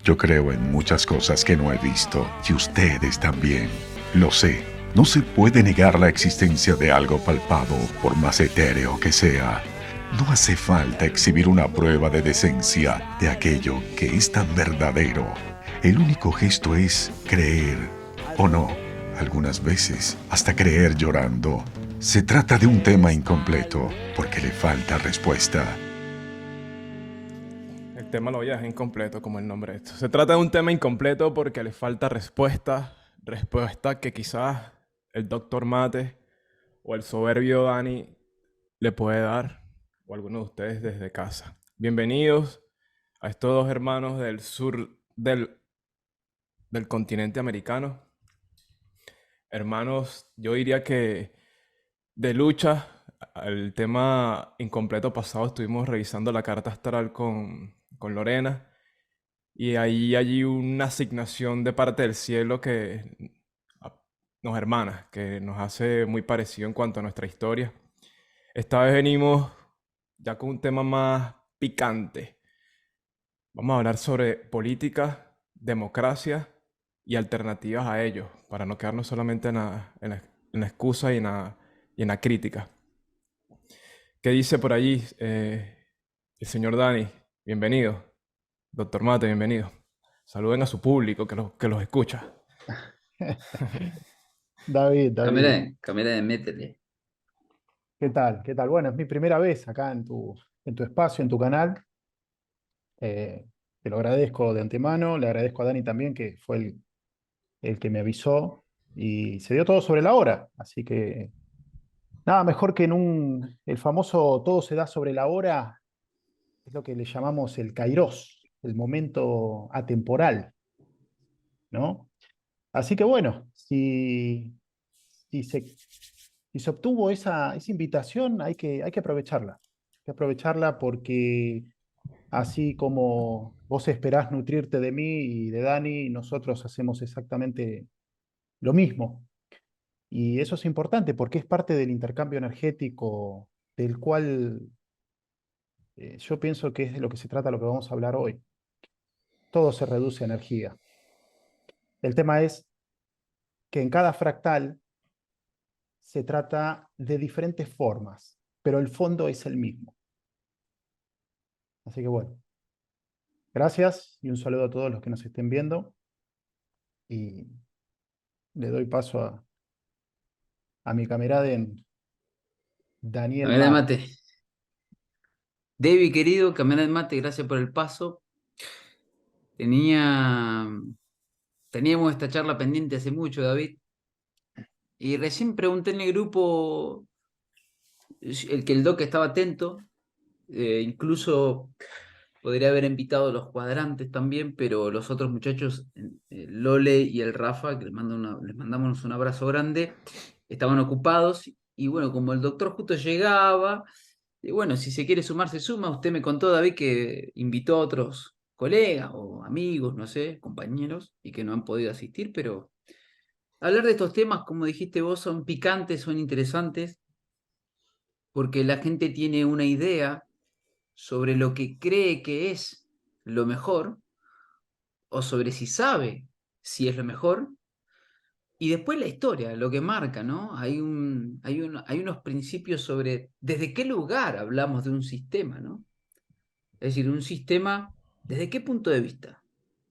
Yo creo en muchas cosas que no he visto y ustedes también. Lo sé. No se puede negar la existencia de algo palpado, por más etéreo que sea. No hace falta exhibir una prueba de decencia de aquello que es tan verdadero. El único gesto es creer, o no, algunas veces hasta creer llorando. Se trata de un tema incompleto porque le falta respuesta. El tema lo voy a dejar incompleto como el nombre de esto. Se trata de un tema incompleto porque le falta respuesta, respuesta que quizás el doctor Mate o el soberbio Dani le puede dar, o alguno de ustedes desde casa. Bienvenidos a estos dos hermanos del sur del continente americano. Hermanos, yo diría que de lucha. El tema incompleto pasado estuvimos revisando la carta astral con Lorena. Y ahí hay una asignación de parte del cielo que nos hermana, que nos hace muy parecido en cuanto a nuestra historia. Esta vez venimos ya con un tema más picante. Vamos a hablar sobre política, democracia y alternativas a ello, para no quedarnos solamente en la excusa y en la crítica. ¿Qué dice por allí el señor Dani? Bienvenido. Doctor Mate, bienvenido. Saluden a su público que los escucha. David, David, Cámara de métele. ¿qué tal? ¿Qué tal? Bueno, es mi primera vez acá en tu espacio, en tu canal. Te lo agradezco de antemano, le agradezco a Dani también, que fue el que me avisó y se dio todo sobre la hora. Así que nada mejor que el famoso todo se da sobre la hora, es lo que le llamamos el kairos, el momento atemporal, ¿no? Así que bueno, si se si se obtuvo esa invitación, hay que aprovecharla. Hay que aprovecharla porque así como vos esperás nutrirte de mí y de Dani, nosotros hacemos exactamente lo mismo. Y eso es importante porque es parte del intercambio energético del cual yo pienso que es de lo que se trata lo que vamos a hablar hoy. Todo se reduce a energía. El tema es que en cada fractal se trata de diferentes formas, pero el fondo es el mismo. Así que bueno, gracias y un saludo a todos los que nos estén viendo. Y le doy paso a mi camarada en Daniel Cámara de Mate. mate. David, querido, cámara de mate, gracias por el paso. Tenía, teníamos esta charla pendiente hace mucho, David. Y recién pregunté en el grupo, el que el doc estaba atento, incluso podría haber invitado a los cuadrantes también, pero los otros muchachos, Lole y el Rafa, que les mandamos un abrazo grande, estaban ocupados. Y bueno, como el doctor justo llegaba, y bueno, si se quiere sumar, se suma. Usted me contó, David, que invitó a otros colegas o amigos, no sé, compañeros, y que no han podido asistir, pero hablar de estos temas, como dijiste vos, son picantes, son interesantes, porque la gente tiene una idea sobre lo que cree que es lo mejor, o sobre si sabe si es lo mejor, y después la historia, lo que marca, ¿no? Hay unos principios sobre desde qué lugar hablamos de un sistema, ¿no? Es decir, un sistema, ¿desde qué punto de vista?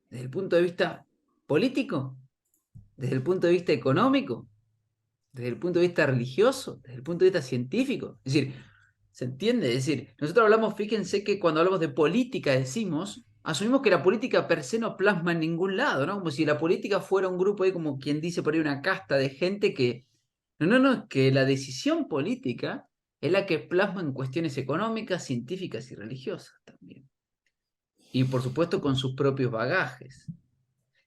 ¿Desde el punto de vista político? ¿Desde el punto de vista económico? ¿Desde el punto de vista religioso? ¿Desde el punto de vista científico? Es decir, ¿se entiende? Es decir, nosotros hablamos, fíjense que cuando hablamos de política decimos, asumimos que la política per se no plasma en ningún lado, ¿no? Como si la política fuera un grupo ahí, como quien dice por ahí, una casta de gente que... No, no, no, es que la decisión política es la que plasma en cuestiones económicas, científicas y religiosas también. Y por supuesto con sus propios bagajes.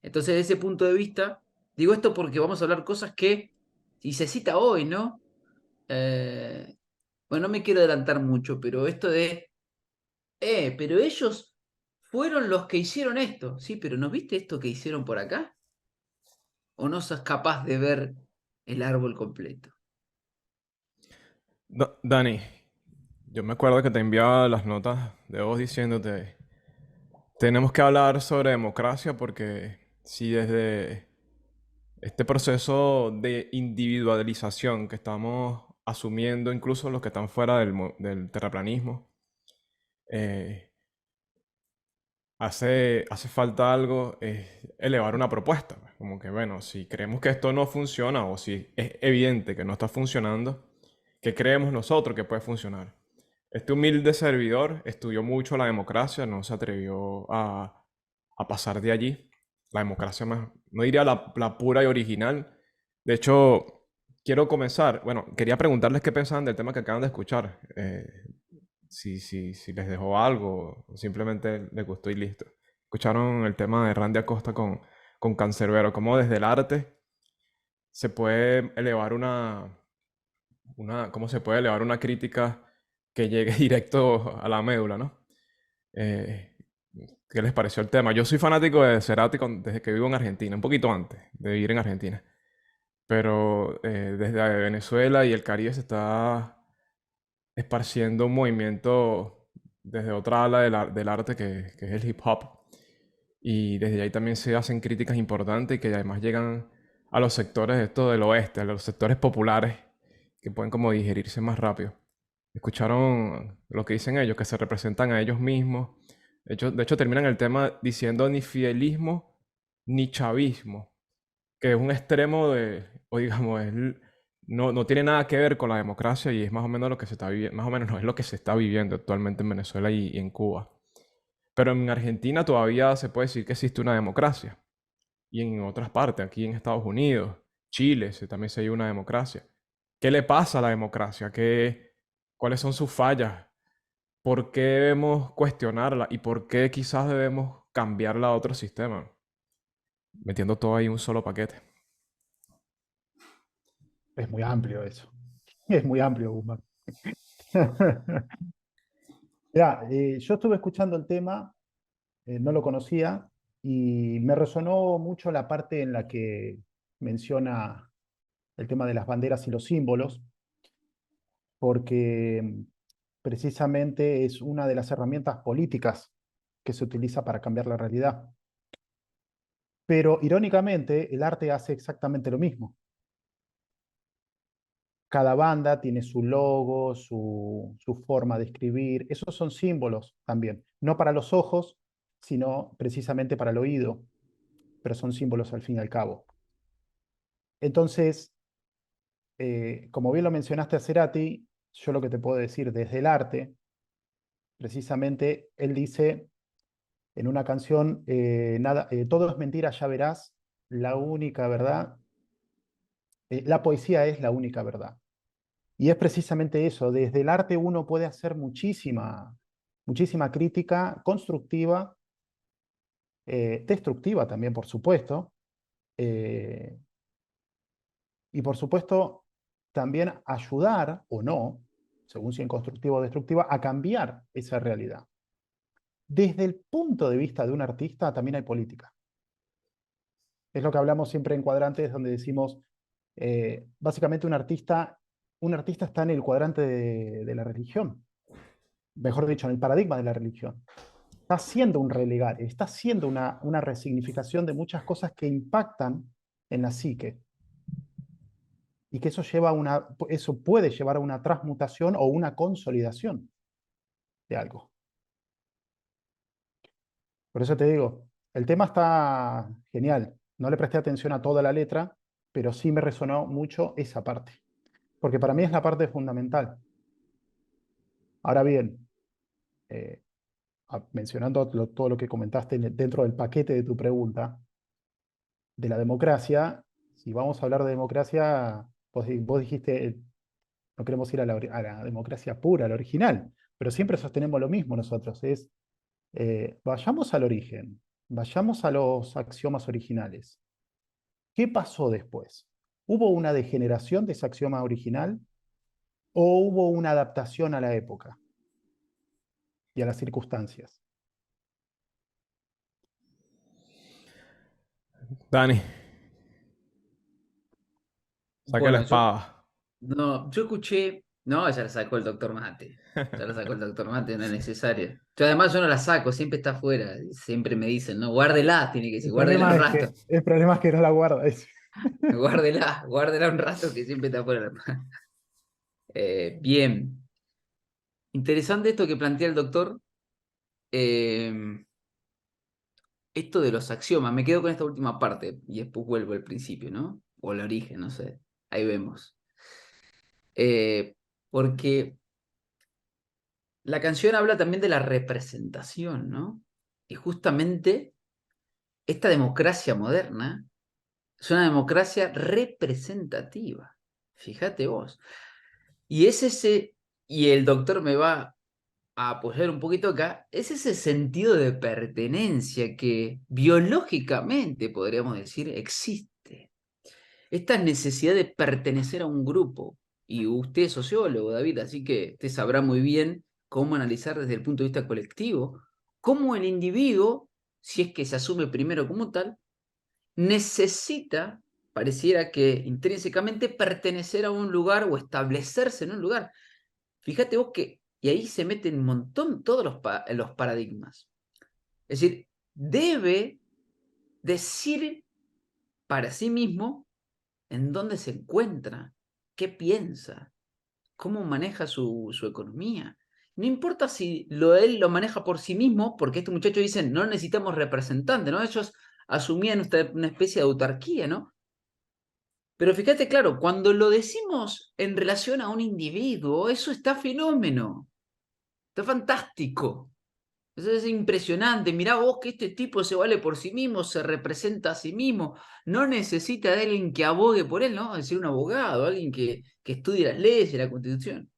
Entonces, desde ese punto de vista, digo esto porque vamos a hablar cosas que, y se cita hoy, ¿no? Eh, bueno, no me quiero adelantar mucho, pero esto de, pero ellos fueron los que hicieron esto, sí, pero ¿no viste esto que hicieron por acá? ¿O no sos capaz de ver el árbol completo? Dani, yo me acuerdo que te enviaba las notas de voz diciéndote, Tenemos que hablar sobre democracia porque si desde este proceso de individualización que estamos asumiendo, incluso los que están fuera del terraplanismo, eh, hace falta algo, es elevar una propuesta, pues. Como que, bueno, si creemos que esto no funciona o si es evidente que no está funcionando, ¿qué creemos nosotros que puede funcionar? Este humilde servidor estudió mucho la democracia, no se atrevió a pasar de allí. La democracia más, no diría la pura y original. De hecho, quiero comenzar. Bueno, quería preguntarles qué pensaban del tema que acaban de escuchar. Si les dejó algo o simplemente les gustó y listo. Escucharon el tema de Randy Acosta con Cancerbero, cómo desde el arte se puede elevar cómo se puede elevar una crítica que llegue directo a la médula, ¿no? Eh, ¿Qué les pareció el tema? Yo soy fanático de Cerati desde que vivo en Argentina, un poquito antes de vivir en Argentina. Pero desde Venezuela y el Caribe se está esparciendo un movimiento desde otra ala del arte que es el hip hop. Y desde ahí también se hacen críticas importantes y que además llegan a los sectores esto del oeste, a los sectores populares que pueden como digerirse más rápido. Escucharon lo que dicen ellos, que se representan a ellos mismos. De hecho terminan el tema diciendo ni fidelismo ni chavismo, que es un extremo o digamos, no tiene nada que ver con la democracia y es más o menos lo que se está viviendo, más o menos no es lo que se está viviendo actualmente en Venezuela y en Cuba. Pero en Argentina todavía se puede decir que existe una democracia. Y en otras partes, aquí en Estados Unidos, Chile, también se vive una democracia. ¿Qué le pasa a la democracia? ¿Cuáles son sus fallas? ¿Por qué debemos cuestionarla? ¿Y por qué quizás debemos cambiarla a otro sistema? Metiendo todo ahí en un solo paquete. Es muy amplio eso. Es muy amplio, Guzmán. Mirá, yo estuve escuchando el tema, no lo conocía, y me resonó mucho la parte en la que menciona el tema de las banderas y los símbolos, porque precisamente es una de las herramientas políticas que se utiliza para cambiar la realidad. Pero irónicamente, el arte hace exactamente lo mismo. Cada banda tiene su logo, su forma de escribir. Esos son símbolos también, no para los ojos, sino precisamente para el oído, pero son símbolos al fin y al cabo. Entonces, como bien lo mencionaste a Cerati, yo lo que te puedo decir desde el arte, precisamente él dice en una canción, todo es mentira, ya verás, la única verdad, la poesía es la única verdad. Y es precisamente eso, desde el arte uno puede hacer muchísima crítica constructiva, destructiva también, por supuesto, eh, y por supuesto también ayudar o no, según si es constructiva o destructiva, a cambiar esa realidad. Desde el punto de vista de un artista también hay política. Es lo que hablamos siempre en cuadrantes donde decimos, básicamente un artista está en el cuadrante de la religión, mejor dicho, en el paradigma de la religión. Está haciendo un relegar, está haciendo una resignificación de muchas cosas que impactan en la psique. Y que eso puede llevar a una transmutación o una consolidación de algo. Por eso te digo, el tema está genial. No le presté atención a toda la letra, pero sí me resonó mucho esa parte. Porque para mí es la parte fundamental. Ahora bien, eh, mencionando todo lo que comentaste dentro del paquete de tu pregunta, de la democracia, si vamos a hablar de democracia, vos dijiste, no queremos ir a la democracia pura, a la original, pero siempre sostenemos lo mismo nosotros, vayamos al origen, vayamos a los axiomas originales. ¿Qué pasó después? ¿Hubo una degeneración de ese axioma original o hubo una adaptación a la época y a las circunstancias? Dani, saque la Bueno, espada. no, yo escuché No, ya la sacó el doctor Mate. Ya la sacó el doctor Mate, no es necesario. Yo además yo no la saco, siempre está afuera. Siempre me dicen, no, guárdela, tiene que decir, guárdela un rato. El problema es que no la guarda. Guárdela, guárdela un rato que siempre está afuera. Bien. Interesante esto que plantea el doctor. Eh, Esto de los axiomas. Me quedo con esta última parte y después vuelvo al principio, ¿no? O al origen, no sé. Ahí vemos. Porque la canción habla también de la representación, ¿no? Y justamente esta democracia moderna es una democracia representativa. Fíjate vos. Y es ese, y el doctor me va a apoyar un poquito acá, es ese sentido de pertenencia que biológicamente, podríamos decir, existe. Esta necesidad de pertenecer a un grupo. Y usted es sociólogo, David, así que usted sabrá muy bien cómo analizar desde el punto de vista colectivo cómo el individuo, si es que se asume primero como tal, necesita, pareciera que intrínsecamente, pertenecer a un lugar o establecerse en un lugar. Fíjate vos que, y ahí se meten un montón todos los paradigmas. Es decir, debe decir para sí mismo en dónde se encuentra, qué piensa, cómo maneja su economía. No importa si él lo maneja por sí mismo, porque este muchacho dice, no necesitamos representantes, ¿no? Ellos asumían una especie de autarquía, ¿no? Pero fíjate, claro, cuando lo decimos en relación a un individuo, eso está fenómeno, está fantástico. Eso es impresionante. Mirá vos que este tipo se vale por sí mismo, se representa a sí mismo, no necesita de alguien que abogue por él, ¿no? Es decir, un abogado, alguien que estudie las leyes, la Constitución.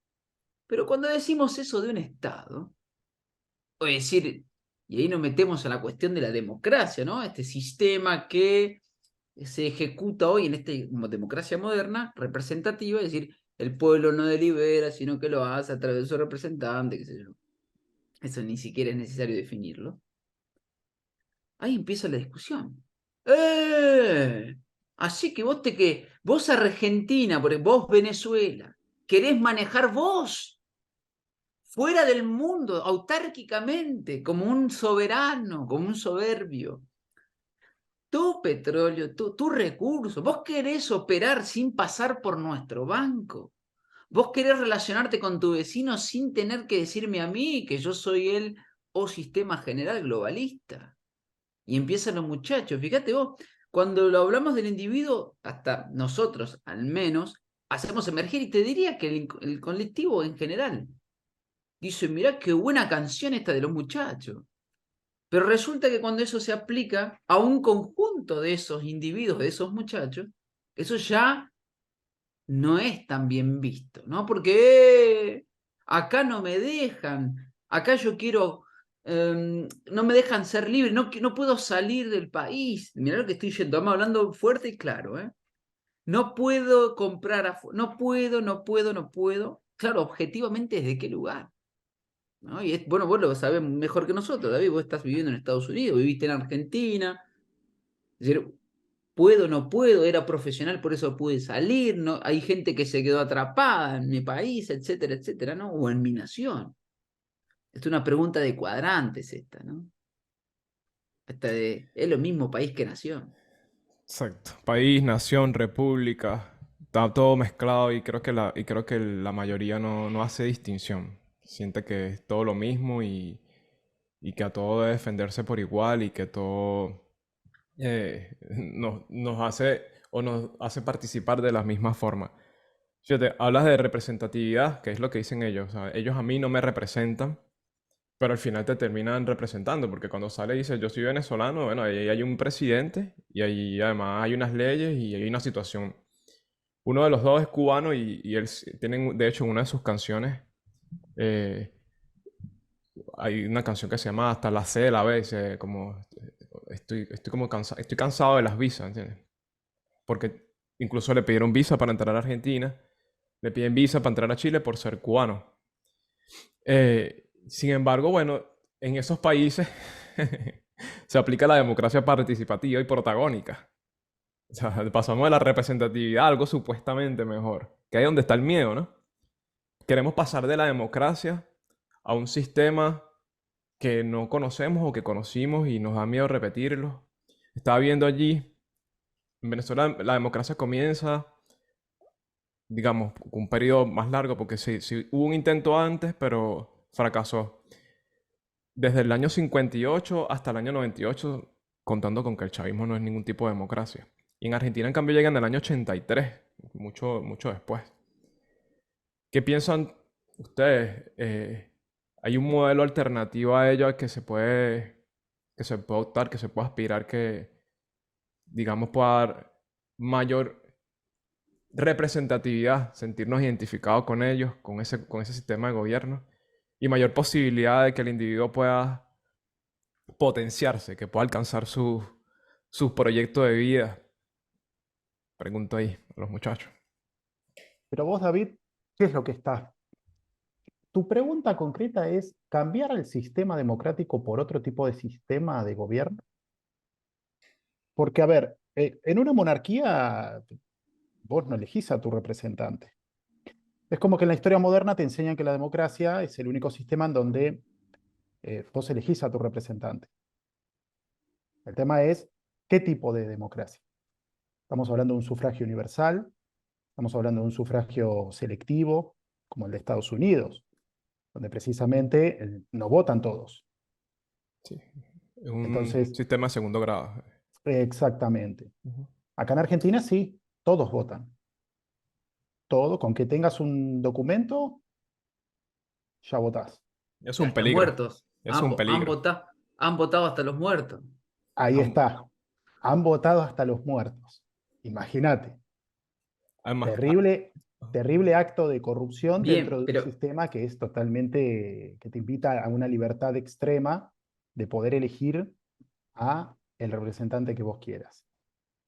Pero cuando decimos eso de un Estado, o decir, y ahí nos metemos a la cuestión de la democracia, ¿no? Este sistema que se ejecuta hoy en esta democracia moderna, representativa, es decir, el pueblo no delibera, sino que lo hace a través de su representante, qué sé yo. Eso ni siquiera es necesario definirlo. Ahí empieza la discusión. ¡Eh! Así que vos Argentina, porque vos Venezuela, querés manejar vos, fuera del mundo, autárquicamente, como un soberano, como un soberbio. Tu petróleo, tu recurso, vos querés operar sin pasar por nuestro banco. Vos querés relacionarte con tu vecino sin tener que decirme a mí que yo soy el o sistema general globalista. Y empiezan los muchachos. Fíjate vos, cuando lo hablamos del individuo, hasta nosotros al menos, hacemos emerger, y te diría que el colectivo en general dice, mirá qué buena canción esta de los muchachos. Pero resulta que cuando eso se aplica a un conjunto de esos individuos, de esos muchachos, eso ya no es tan bien visto, ¿no? Porque acá no me dejan, acá yo quiero, no me dejan ser libre, no puedo salir del país. Mirá lo que estoy yendo, estamos hablando fuerte y claro, ¿eh? No puedo comprar, no puedo, no puedo, no puedo. Claro, objetivamente, ¿desde qué lugar? ¿No? Y bueno, vos lo sabés mejor que nosotros, David, vos estás viviendo en Estados Unidos, viviste en Argentina. Es decir, puedo, no puedo, era profesional, por eso pude salir, ¿no? Hay gente que se quedó atrapada en mi país, etcétera, etcétera, ¿no? O en mi nación. Es una pregunta de cuadrantes esta, ¿no? ¿Es lo mismo país que nación? Exacto. País, nación, república, está todo mezclado y creo que la mayoría no hace distinción. Siente que es todo lo mismo y que a todo debe defenderse por igual y que todo nos hace o nos hace participar de la misma forma. Fíjate, hablas de representatividad, que es lo que dicen ellos. O sea, ellos a mí no me representan, pero al final te terminan representando, porque cuando sale y dice yo soy venezolano, bueno, ahí hay un presidente y ahí además hay unas leyes y hay una situación. Uno de los dos es cubano y él tienen, de hecho, en una de sus canciones, eh, hay una canción que se llama Hasta la C de la B, dice como estoy como cansado, estoy cansado de las visas, ¿entiendes? Porque incluso le pidieron visa para entrar a Argentina, le piden visa para entrar a Chile por ser cubano. Sin embargo, bueno, en esos países se aplica la democracia participativa y protagónica. O sea, pasamos de la representatividad a algo supuestamente mejor, que ahí es donde está el miedo, ¿no? queremos pasar de la democracia a un sistema que no conocemos o que conocimos y nos da miedo repetirlo. Estaba viendo allí, en Venezuela la democracia comienza, digamos, un periodo más largo, porque sí hubo un intento antes, pero fracasó. Desde el año 58 hasta el año 98, contando con que el chavismo no es ningún tipo de democracia. Y en Argentina, en cambio, llegan en el año 83, mucho después. ¿Qué piensan ustedes? ¿Hay un modelo alternativo a ello al que se puede optar, que se puede aspirar, que, digamos, pueda dar mayor representatividad, sentirnos identificados con ellos, con ese sistema de gobierno, y mayor posibilidad de que el individuo pueda potenciarse, que pueda alcanzar su proyecto de vida? Pregunto ahí a los muchachos. Pero vos, David, ¿qué es lo que estás? Tu pregunta concreta es, ¿cambiar el sistema democrático por otro tipo de sistema de gobierno? Porque, a ver, en una monarquía vos no elegís a tu representante. Es como que en la historia moderna te enseñan que la democracia es el único sistema en donde vos elegís a tu representante. El tema es, ¿qué tipo de democracia? Estamos hablando de un sufragio universal, estamos hablando de un sufragio selectivo, como el de Estados Unidos, donde precisamente no votan todos. Sí, es un Entonces, sistema de segundo grado. exactamente. Ujú. Acá en Argentina sí, todos votan. Todo, con que tengas un documento, ya votás. Es Y un hasta peligro. muertos. Es un peligro. Han votado hasta los muertos. Ahí Am- está. Han votado hasta los muertos. Imagínate. Además, Terrible, terrible acto de corrupción dentro Bien, de un pero sistema que es totalmente, que te invita a una libertad extrema de poder elegir a el representante que vos quieras.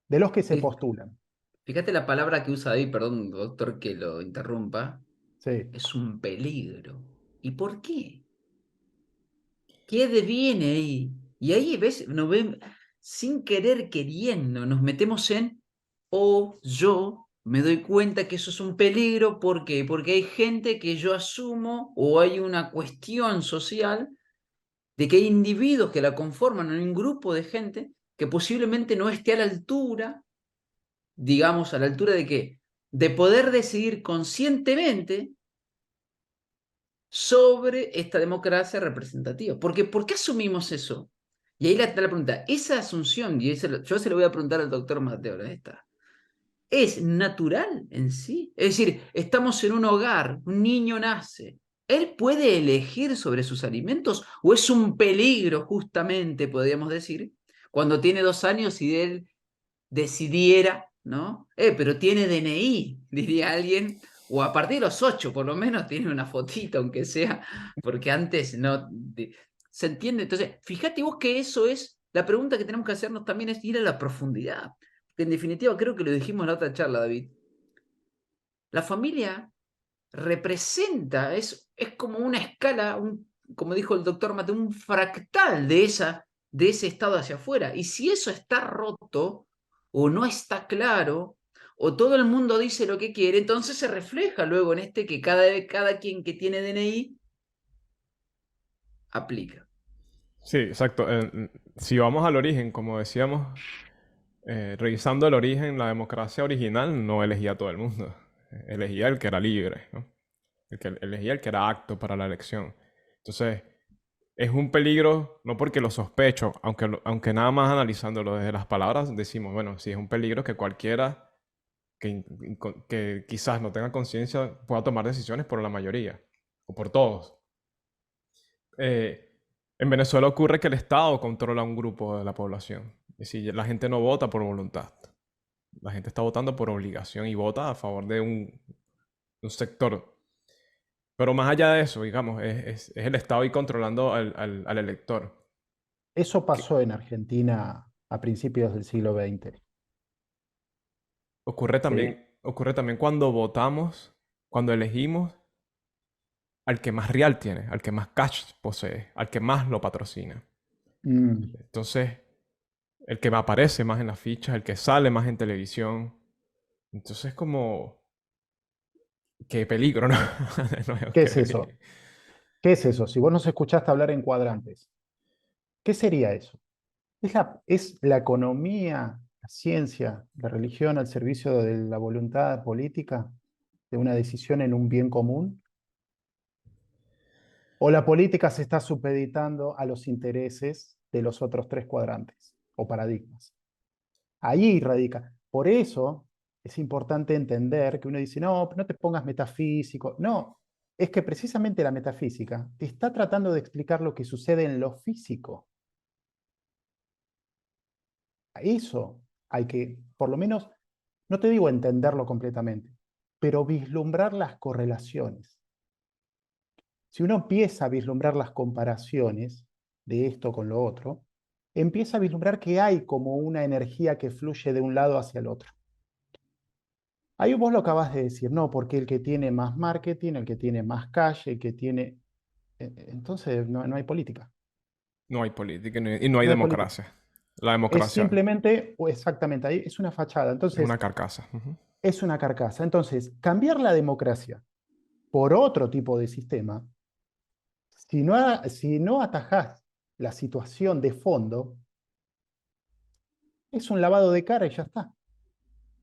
De los que se fí- postulan. fíjate la palabra que usa ahí, perdón, doctor, que lo interrumpa. Sí. Es un peligro. ¿Y por qué? ¿Qué deviene ahí? Y ahí ves, nos ven sin querer queriendo, nos metemos en, o yo me doy cuenta que eso es un peligro, ¿por qué? Porque hay gente que yo asumo, o hay una cuestión social de que hay individuos que la conforman en un grupo de gente que posiblemente no esté a la altura, digamos, a la altura de qué, de poder decidir conscientemente sobre esta democracia representativa. Porque, ¿por qué asumimos eso? Y ahí está la pregunta. Esa asunción, y yo se lo voy a preguntar al doctor Mateo, ahora está, ¿es natural en sí? Es decir, estamos en un hogar, un niño nace. ¿Él puede elegir sobre sus alimentos o es un peligro justamente, podríamos decir, cuando tiene 2 años y él decidiera, ¿no? Pero tiene DNI, diría alguien, o a partir de los 8, por lo menos tiene una fotito, aunque sea, porque antes no. ¿Se entiende? Entonces, fíjate vos que eso es, la pregunta que tenemos que hacernos también es ir a la profundidad. Que en definitiva, creo que lo dijimos en la otra charla, David. La familia representa, es como una escala, como dijo el doctor Mateo, un fractal de ese estado hacia afuera. Y si eso está roto o no está claro, o todo el mundo dice lo que quiere, entonces se refleja luego en este que cada quien que tiene DNI aplica. sí, exacto. Si vamos al origen, como decíamos, revisando el origen, la democracia original no elegía a todo el mundo. Elegía el que era libre, ¿no? Elegía el que era apto para la elección. Entonces, es un peligro, no porque lo sospecho, aunque nada más analizándolo desde las palabras, decimos, bueno, sí es un peligro que cualquiera que quizás no tenga conciencia pueda tomar decisiones por la mayoría, o por todos. Eh, en Venezuela ocurre que el Estado controla un grupo de la población. Es decir, la gente no vota por voluntad. La gente está votando por obligación y vota a favor de un sector. Pero más allá de eso, digamos, es el Estado ahí controlando al elector. Eso Que pasó en Argentina a principios del siglo XX. ¿Sí? ocurre también cuando votamos, cuando elegimos al que más real tiene, al que más cash posee, al que más lo patrocina. Mm. Entonces, el que me aparece más en las fichas, el que sale más en televisión. Entonces, como Qué peligro, ¿no? No, ¿Qué ok. es eso? ¿Qué es eso? Si vos nos escuchaste hablar en cuadrantes, ¿qué sería eso? ¿Es la economía, la ciencia, la religión al servicio de la voluntad política, de una decisión en un bien común? ¿O la política se está supeditando a los intereses de los otros tres cuadrantes o paradigmas? Ahí radica. Por eso es importante entender que uno dice, no, no te pongas metafísico. No, es que precisamente la metafísica te está tratando de explicar lo que sucede en lo físico. A eso hay que, por lo menos, no te digo entenderlo completamente, pero vislumbrar las correlaciones. Si uno empieza a vislumbrar las comparaciones de esto con lo otro, empieza a vislumbrar que hay como una energía que fluye de un lado hacia el otro. Ahí vos lo acabas de decir, no, porque el que tiene más marketing, el que tiene más cash, el que tiene... Entonces no hay política. No hay política y no hay No hay política. democracia. La Es democracia simplemente, o exactamente, ahí es una fachada. es una Entonces, carcasa. Ujú. es una carcasa. Entonces, cambiar la democracia por otro tipo de sistema, si no atajás la situación de fondo, es un lavado de cara y ya está.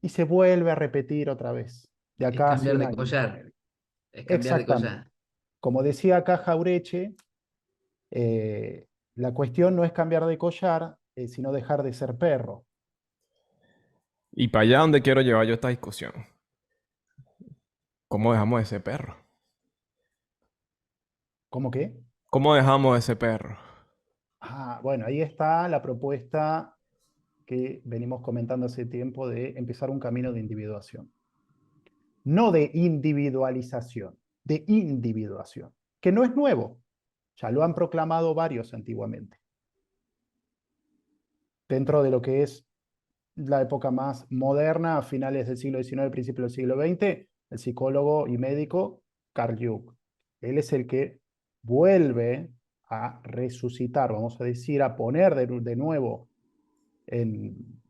Y se vuelve a repetir otra vez, de Es acá hace cambiar un de año, collar, ponele. es cambiar de Exactamente. collar. Como decía acá Jaureche, eh, la cuestión no es cambiar de collar, sino dejar de ser perro. Y para allá donde quiero llevar yo esta discusión. ¿Cómo dejamos ese perro? ¿Cómo que? ¿Cómo dejamos ese perro? Bueno, ahí está la propuesta que venimos comentando hace tiempo de empezar un camino de individuación. No de individualización, de individuación, que no es nuevo, ya lo han proclamado varios antiguamente. Dentro de lo que es la época más moderna, a finales del siglo XIX, principios del siglo XX, el psicólogo y médico Carl Jung. Él es el que vuelve a resucitar, vamos a decir, a poner de nuevo en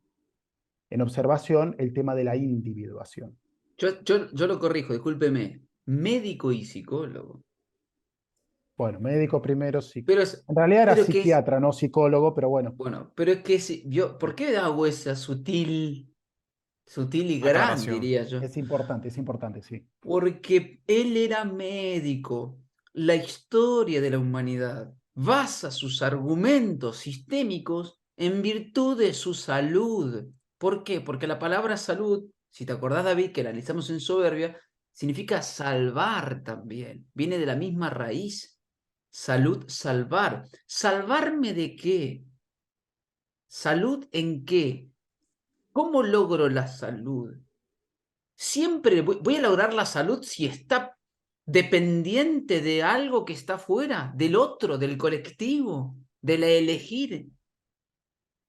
observación el tema de la individuación. Yo lo corrijo, discúlpeme. Médico y psicólogo. Bueno, médico primero, sí. Pero, En realidad era pero que es, psiquiatra, no psicólogo, pero bueno, bueno, pero es que yo, ¿por qué hago esa sutil y gran, Aclaración. diría yo? es importante, sí. Porque él era médico. La historia de la humanidad basa sus argumentos sistémicos en virtud de su salud. ¿Por qué? Porque la palabra salud, si te acordás, David, que la analizamos en Soberbia, significa salvar también. Viene de la misma raíz. Salud, salvar. ¿Salvarme de qué? ¿Salud en qué? ¿Cómo logro la salud? Siempre voy a lograr la salud si está dependiente de algo que está fuera, del otro, del colectivo, de la elegir.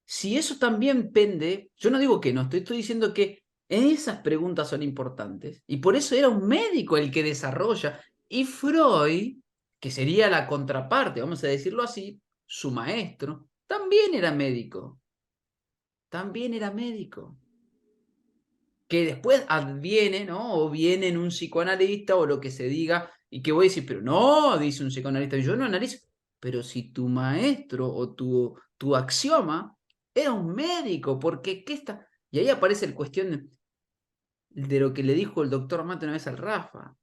Si eso también pende, yo no digo que no, estoy diciendo que esas preguntas son importantes. Y por eso era un médico el que desarrolla. Y Freud, que sería la contraparte, vamos a decirlo así, su maestro, también era médico. También era médico. Que después adviene, ¿no? O viene en un psicoanalista o lo que se diga, y que voy a decir, pero no, dice un psicoanalista, yo no analizo, pero si tu maestro o tu axioma era un médico, porque ¿qué está? Y ahí aparece la cuestión de lo que le dijo el doctor Mate una vez al Rafa,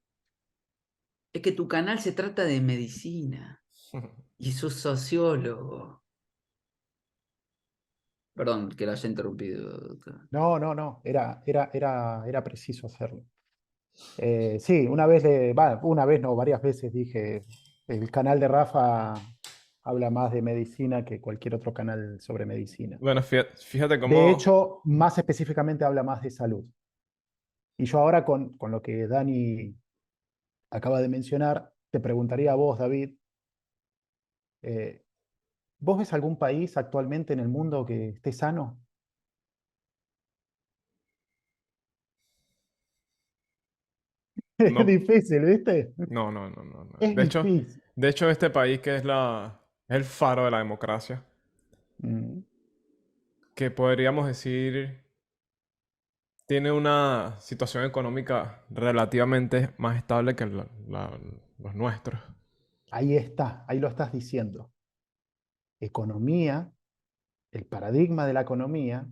es que tu canal se trata de medicina, y sos sociólogo. Perdón que la haya interrumpido, doctor. No, era preciso hacerlo. Sí, una vez no, varias veces dije, el canal de Rafa habla más de medicina que cualquier otro canal sobre medicina. Bueno, fíjate De cómo... hecho, más específicamente habla más de salud. Y yo ahora con lo que Dani acaba de mencionar, te preguntaría a vos, David, eh, ¿vos ves algún país actualmente en el mundo que esté sano? Es No, difícil, ¿viste? no. Es difícil. De hecho, este país que es el faro de la democracia, Mm. que podríamos decir tiene una situación económica relativamente más estable que los nuestros. Ahí está, ahí lo estás diciendo. Economía, el paradigma de la economía,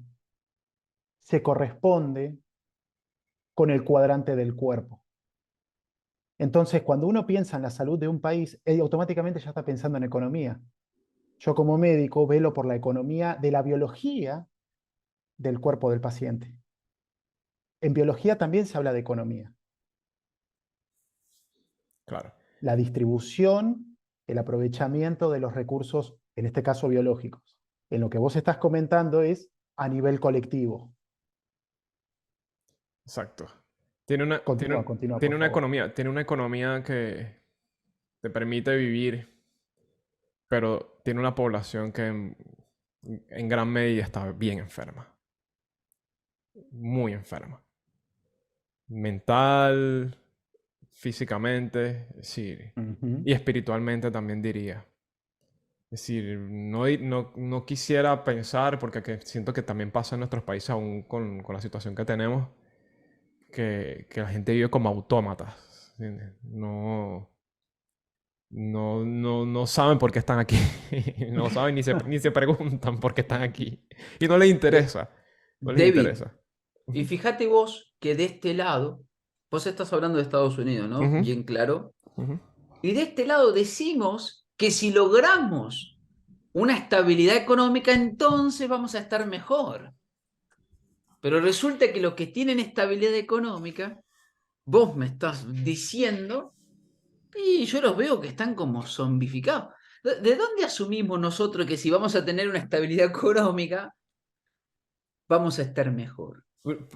se corresponde con el cuadrante del cuerpo. Entonces, cuando uno piensa en la salud de un país, automáticamente ya está pensando en economía. Yo como médico velo por la economía de la biología del cuerpo del paciente. En biología también se habla de economía. Claro, La distribución, el aprovechamiento de los recursos, en este caso biológicos. En lo que vos estás comentando es a nivel colectivo. exacto. Tiene una, Continúa, continúa, por tiene una favor. economía que te permite vivir, pero tiene una población que en gran medida está bien enferma, muy enferma. Mental, físicamente, sí, Ujú. y espiritualmente también diría. Es decir, no quisiera pensar, porque siento que también pasa en nuestros países aún con la situación que tenemos, que la gente vive como autómatas. ¿Entiendes? No saben por qué están aquí. No saben ni se preguntan por qué están aquí. Y no les De- interesa. No les David, interesa. y Ujú, fíjate vos que de este lado, vos estás hablando de Estados Unidos, ¿no? ujú, Bien claro. ujú. Y de este lado decimos que si logramos una estabilidad económica, entonces vamos a estar mejor. Pero resulta que los que tienen estabilidad económica, vos me estás diciendo, y yo los veo que están como zombificados. ¿De dónde asumimos nosotros que si vamos a tener una estabilidad económica, vamos a estar mejor?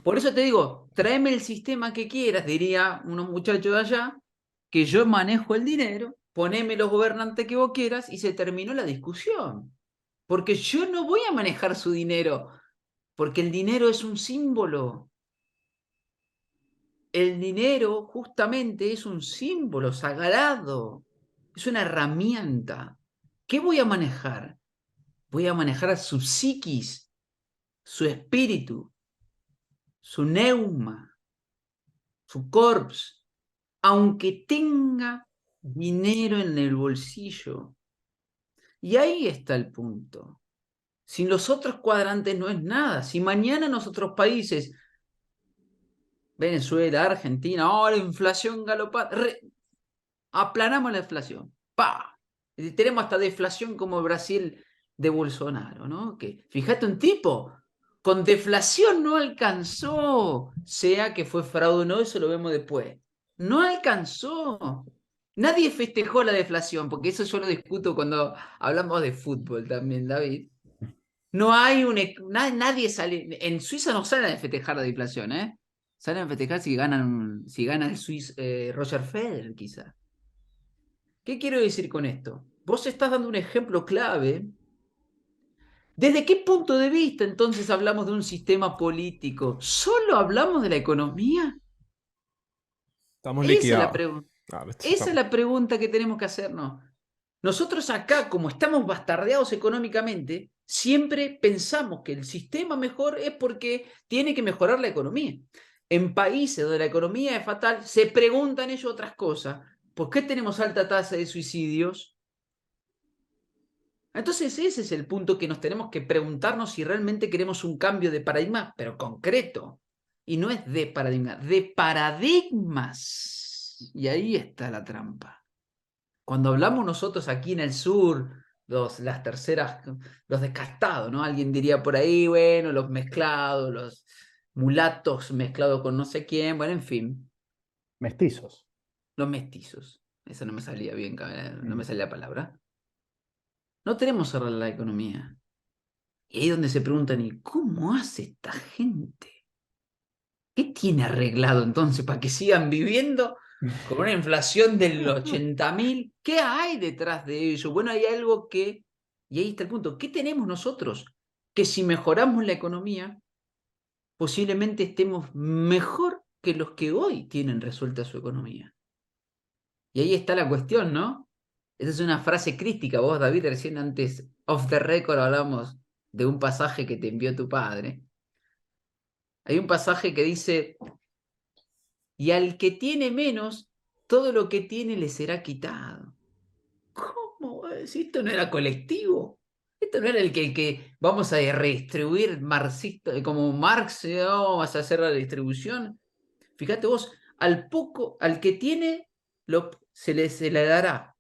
Por eso te digo, tráeme el sistema que quieras, diría unos muchachos de allá, que yo manejo el dinero, poneme los gobernantes que vos quieras y se terminó la discusión. Porque yo no voy a manejar su dinero, porque el dinero es un símbolo. El dinero justamente es un símbolo sagrado, es una herramienta. ¿Qué voy a manejar? Voy a manejar su psiquis, su espíritu, su neuma, su corpus, aunque tenga dinero en el bolsillo. Y ahí está el punto. Sin los otros cuadrantes no es nada. Si mañana en los otros países, Venezuela, Argentina, oh, la inflación galopante, aplanamos la inflación. ¡Pah! Y tenemos hasta deflación como Brasil de Bolsonaro, ¿no? Que fíjate un tipo, con deflación no alcanzó, sea que fue fraude o no, eso lo vemos después. No alcanzó. Nadie festejó la deflación, porque eso yo lo discuto cuando hablamos de fútbol también, David. No hay nadie sale. En Suiza no salen a festejar la deflación, ¿eh? Salen a festejar si gana el Roger Federer, quizá. ¿Qué quiero decir con esto? Vos estás dando un ejemplo clave. ¿Desde qué punto de vista entonces hablamos de un sistema político? ¿Solo hablamos de la economía? Estamos Esa es la liquidados. pregunta. Claro, Esa es la pregunta que tenemos que hacernos. Nosotros acá, como estamos bastardeados económicamente, siempre pensamos que el sistema mejor es porque tiene que mejorar la economía. En países donde la economía es fatal, se preguntan ellos otras cosas. ¿Por qué tenemos alta tasa de suicidios? Entonces ese es el punto que nos tenemos que preguntarnos si realmente queremos un cambio de paradigma, pero concreto. Y no es de paradigma, de paradigmas. Y ahí está la trampa. Cuando hablamos nosotros aquí en el sur, las terceras, los descastados, ¿no? Alguien diría por ahí, bueno, los mezclados, los mulatos mezclados con no sé quién, bueno, en fin, Mestizos. los mestizos. Esa no me salía bien, no me Mm. salía la palabra. No tenemos cerrar la economía. Y ahí es donde se preguntan, ¿y cómo hace esta gente? ¿Qué tiene arreglado entonces para que sigan viviendo con una inflación del 80.000? ¿Qué hay detrás de ello? Bueno, hay algo que, y ahí está el punto, ¿qué tenemos nosotros? Que si mejoramos la economía, posiblemente estemos mejor que los que hoy tienen resuelta su economía. Y ahí está la cuestión, ¿no? Esa es una frase crítica. Vos, David, recién antes, off the record, hablamos de un pasaje que te envió tu padre. Hay un pasaje que dice, y al que tiene menos, todo lo que tiene le será quitado. ¿Cómo? Si esto no era colectivo. Esto no era el que vamos a redistribuir marxista, como Marx, ¿no? Vamos a hacer la distribución. Fíjate vos, al que tiene, se le dará.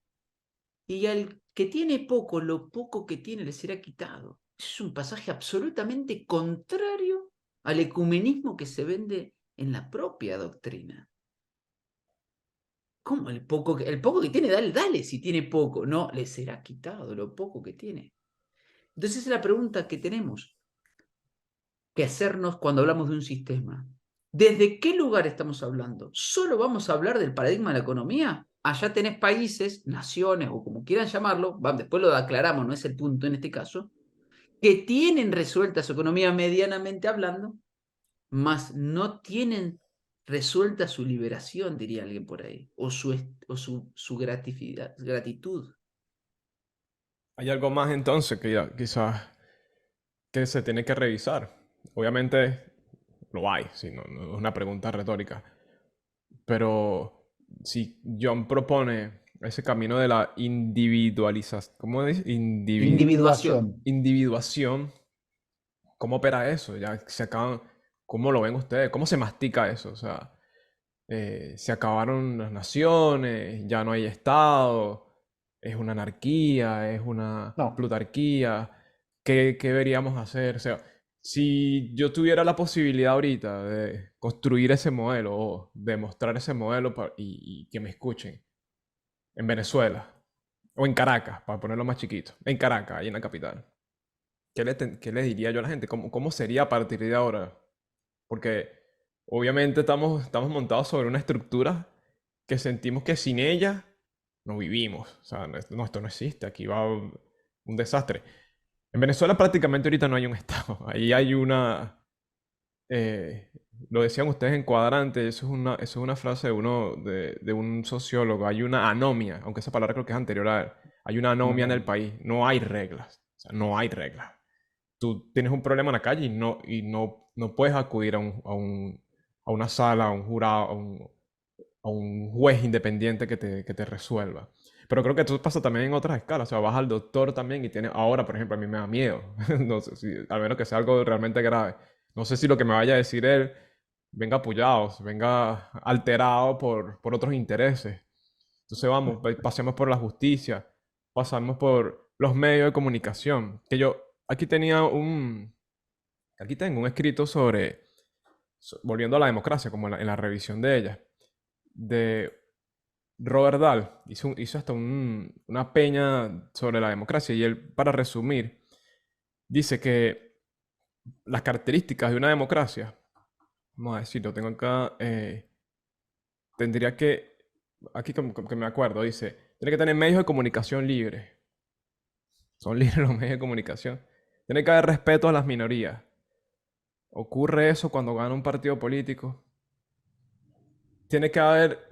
Y al que tiene poco, lo poco que tiene le será quitado. Es un pasaje absolutamente contrario al ecumenismo que se vende en la propia doctrina. ¿Cómo el poco que tiene, dale, dale, si tiene poco? No, le será quitado lo poco que tiene. Entonces esa es la pregunta que tenemos que hacernos cuando hablamos de un sistema. ¿Desde qué lugar estamos hablando? ¿Solo vamos a hablar del paradigma de la economía? Allá tenés países, naciones o como quieran llamarlo, después lo aclaramos, no es el punto en este caso, que tienen resuelta su economía medianamente hablando, mas no tienen resuelta su liberación, diría alguien por ahí, o su gratitud. Hay algo más entonces que quizás que se tiene que revisar. Obviamente lo hay, sí, no es una pregunta retórica. Pero si John propone ese camino de la individualización, ¿cómo dice? Individuación. Individuación, ¿cómo opera eso? Ya se acaban, ¿cómo lo ven ustedes? ¿Cómo se mastica eso? O sea, se acabaron las naciones, ya no hay Estado, es una anarquía, es una No, plutarquía. ¿Qué deberíamos hacer? O sea, si yo tuviera la posibilidad ahorita de construir ese modelo o demostrar ese modelo y que me escuchen en Venezuela o en Caracas, para ponerlo más chiquito, en Caracas, ahí en la capital, ¿qué le diría yo a la gente? ¿Cómo sería a partir de ahora? Porque obviamente estamos montados sobre una estructura que sentimos que sin ella no vivimos. O sea, no, esto no existe, aquí va un desastre. En Venezuela prácticamente ahorita no hay un Estado. Ahí hay eh, lo decían ustedes en cuadrante, eso es una frase de un sociólogo. Hay una anomia, aunque esa palabra creo que es anterior a él. Hay una anomia en el país. No hay reglas. O sea, no hay reglas. Tú tienes un problema en la calle y no puedes acudir a una sala, a un jurado, a un juez independiente que te resuelva. Pero creo que eso pasa también en otras escalas. O sea, vas al doctor también y tienes... Ahora, por ejemplo, a mí me da miedo. No sé si, al menos que sea algo realmente grave. No sé si lo que me vaya a decir él venga apoyado, venga alterado por otros intereses. Entonces vamos, pasemos por la justicia, pasamos por los medios de comunicación. Que yo aquí aquí tengo un escrito volviendo a la democracia, como en la revisión de ella, de Robert Dahl. Hizo hasta una peña sobre la democracia y él, para resumir, dice que las características de una democracia, vamos a decir, lo tengo acá, tendría que, aquí como que me acuerdo, dice, tiene que tener medios de comunicación libres. Son libres los medios de comunicación. Tiene que haber respeto a las minorías. Ocurre eso cuando gana un partido político. Tiene que haber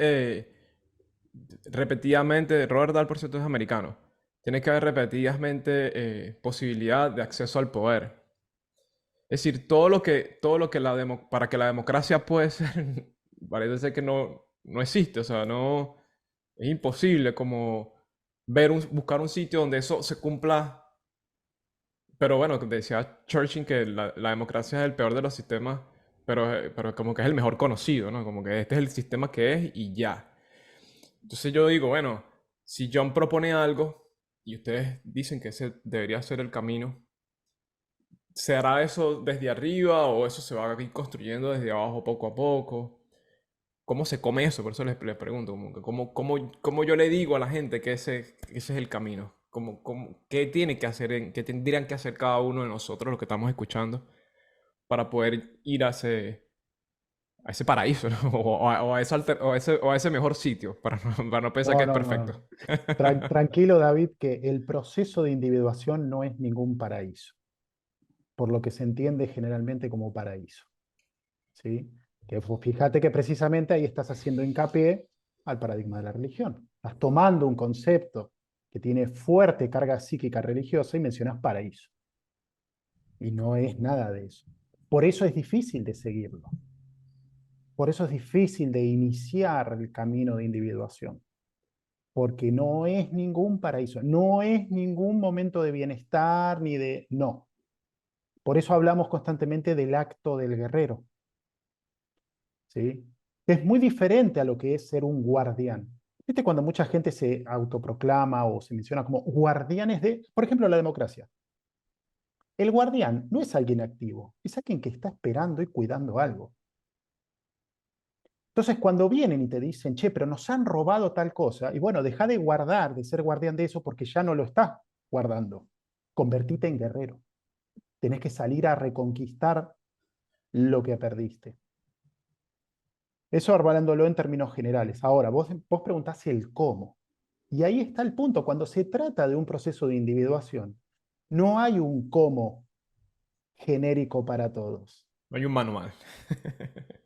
repetidamente, Robert Dahl por cierto es americano, tiene que haber repetidamente posibilidad de acceso al poder. Es decir, todo lo que para que la democracia puede ser, parece ser que no existe, o sea, no, es imposible como buscar un sitio donde eso se cumpla. Pero bueno, decía Churchill que la democracia es el peor de los sistemas, pero como que es el mejor conocido, ¿no? Como que este es el sistema que es y ya. Entonces yo digo, bueno, si John propone algo y ustedes dicen que ese debería ser el camino, ¿se hará eso desde arriba o eso se va a ir construyendo desde abajo poco a poco? ¿Cómo se come eso? Por eso les pregunto, como que ¿cómo yo le digo a la gente que ese es el camino? ¿Qué tiene que hacer, qué tendrían que hacer cada uno de nosotros, los que estamos escuchando, para poder ir a ese paraíso, ¿no? O a ese mejor sitio, para no pensar que no, es no, no. perfecto? Tranquilo, David, que el proceso de individuación no es ningún paraíso, por lo que se entiende generalmente como paraíso. ¿Sí? Que fíjate que precisamente ahí estás haciendo hincapié al paradigma de la religión. Estás tomando un concepto que tiene fuerte carga psíquica religiosa y mencionas paraíso. Y no es nada de eso. Por eso es difícil de seguirlo. Por eso es difícil de iniciar el camino de individuación. Porque no es ningún paraíso, no es ningún momento de bienestar ni de... No. Por eso hablamos constantemente del acto del guerrero. ¿Sí? Es muy diferente a lo que es ser un guardián. ¿Viste cuando mucha gente se autoproclama o se menciona como guardianes de, por ejemplo, la democracia? El guardián no es alguien activo, es alguien que está esperando y cuidando algo. Entonces, cuando vienen y te dicen, che, pero nos han robado tal cosa, y bueno, deja de guardar, de ser guardián de eso, porque ya no lo estás guardando. Convertite en guerrero. Tenés que salir a reconquistar lo que perdiste. Eso hablándolo en términos generales. Ahora, vos preguntás el cómo. Y ahí está el punto. Cuando se trata de un proceso de individuación, no hay un cómo genérico para todos. No hay un manual.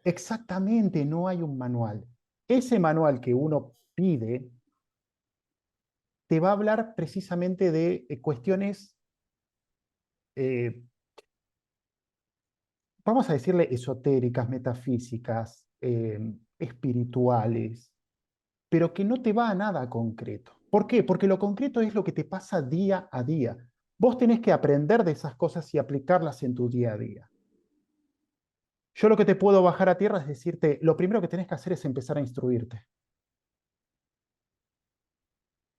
Exactamente, no hay un manual. Ese manual que uno pide te va a hablar precisamente de cuestiones, eh, vamos a decirle, esotéricas, metafísicas, espirituales, pero que no te va a nada concreto. ¿Por qué? Porque lo concreto es lo que te pasa día a día. Vos tenés que aprender de esas cosas y aplicarlas en tu día a día. Yo lo que te puedo bajar a tierra es decirte, lo primero que tenés que hacer es empezar a instruirte.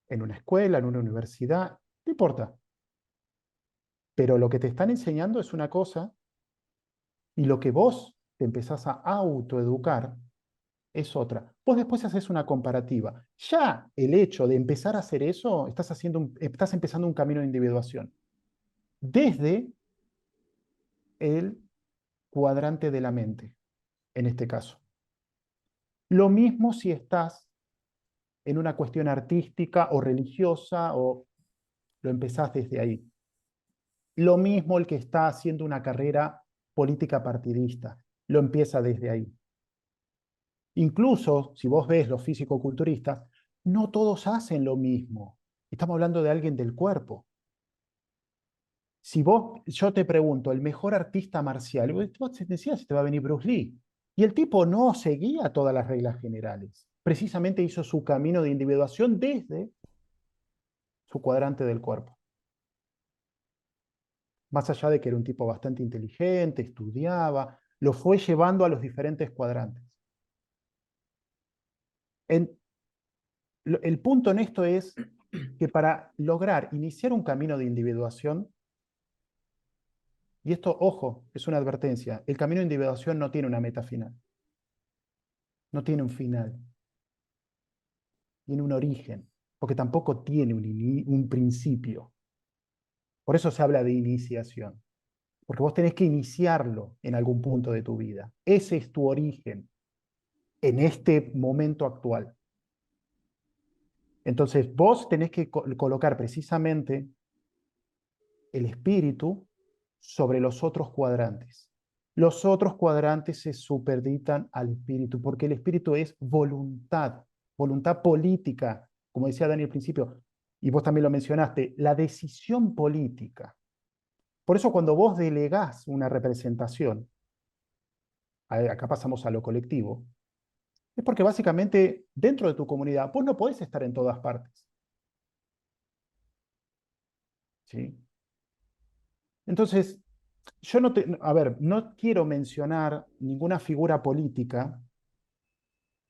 En una escuela, en una universidad, no importa. Pero lo que te están enseñando es una cosa y lo que vos te empezás a autoeducar es otra. Vos después haces una comparativa. Ya el hecho de empezar a hacer eso, estás empezando un camino de individuación. Desde el cuadrante de la mente, en este caso. Lo mismo si estás en una cuestión artística o religiosa o lo empezás desde ahí. Lo mismo el que está haciendo una carrera política partidista, lo empieza desde ahí. Incluso, si vos ves los físico-culturistas, no todos hacen lo mismo. Estamos hablando de alguien del cuerpo. Si yo te pregunto, el mejor artista marcial, vos te decías si te va a venir Bruce Lee. Y el tipo no seguía todas las reglas generales. Precisamente hizo su camino de individuación desde su cuadrante del cuerpo. Más allá de que era un tipo bastante inteligente, estudiaba, lo fue llevando a los diferentes cuadrantes. El punto en esto es que para lograr iniciar un camino de individuación, y esto, ojo, es una advertencia, el camino de individuación no tiene una meta final, no tiene un final, tiene un origen, porque tampoco tiene un principio. Por eso se habla de iniciación, porque vos tenés que iniciarlo en algún punto de tu vida. Ese es tu origen en este momento actual. Entonces vos tenés que colocar precisamente el espíritu sobre los otros cuadrantes. Los otros cuadrantes se superditan al espíritu, porque el espíritu es voluntad, voluntad política, como decía Dani al principio, y vos también lo mencionaste, la decisión política. Por eso cuando vos delegás una representación, acá pasamos a lo colectivo, es porque básicamente dentro de tu comunidad vos no podés estar en todas partes. ¿Sí? Entonces, yo no quiero mencionar ninguna figura política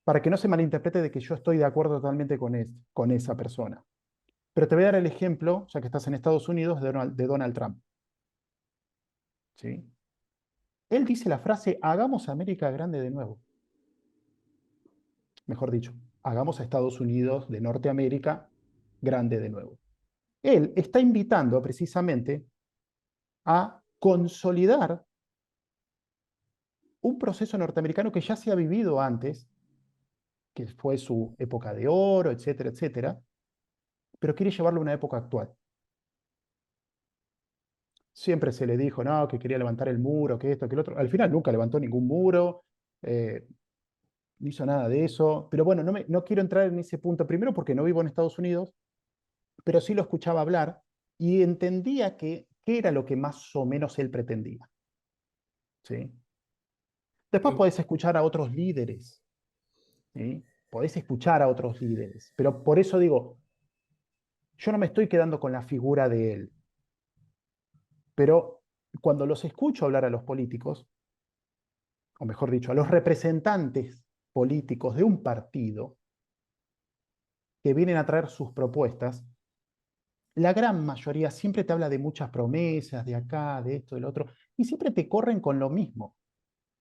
para que no se malinterprete de que yo estoy de acuerdo totalmente con esa persona. Pero te voy a dar el ejemplo, ya que estás en Estados Unidos, de Donald Trump. ¿Sí? Él dice la frase, hagamos América grande de nuevo. Mejor dicho, hagamos a Estados Unidos de Norteamérica grande de nuevo. Él está invitando precisamente a consolidar un proceso norteamericano que ya se ha vivido antes, que fue su época de oro, etcétera, etcétera, pero quiere llevarlo a una época actual. Siempre se le dijo, no, que quería levantar el muro, que esto, que el otro. Al final nunca levantó ningún muro, no hizo nada de eso. Pero bueno, no quiero entrar en ese punto primero porque no vivo en Estados Unidos, pero sí lo escuchaba hablar y entendía qué era lo que más o menos él pretendía. ¿sí? Después podés escuchar a otros líderes, ¿sí? Podés escuchar a otros líderes, pero por eso digo, yo no me estoy quedando con la figura de él, pero cuando los escucho hablar a los políticos, o mejor dicho, a los representantes políticos de un partido que vienen a traer sus propuestas, la gran mayoría siempre te habla de muchas promesas, de acá, de esto, del otro, y siempre te corren con lo mismo,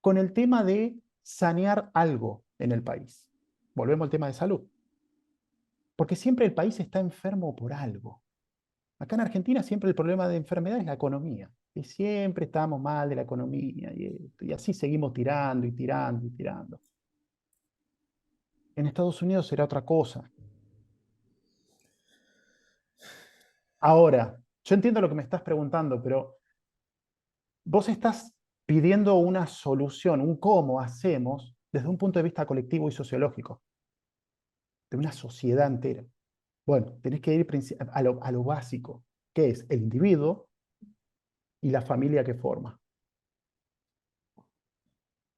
con el tema de sanear algo en el país. Volvemos al tema de salud. Porque siempre el país está enfermo por algo. Acá en Argentina siempre el problema de enfermedad es la economía. Y siempre estamos mal de la economía. Y así seguimos tirando y tirando y tirando. En Estados Unidos será otra cosa. Ahora, yo entiendo lo que me estás preguntando, pero vos estás pidiendo una solución, un cómo hacemos desde un punto de vista colectivo y sociológico, de una sociedad entera. Bueno, tenés que ir a lo básico, que es el individuo y la familia que forma.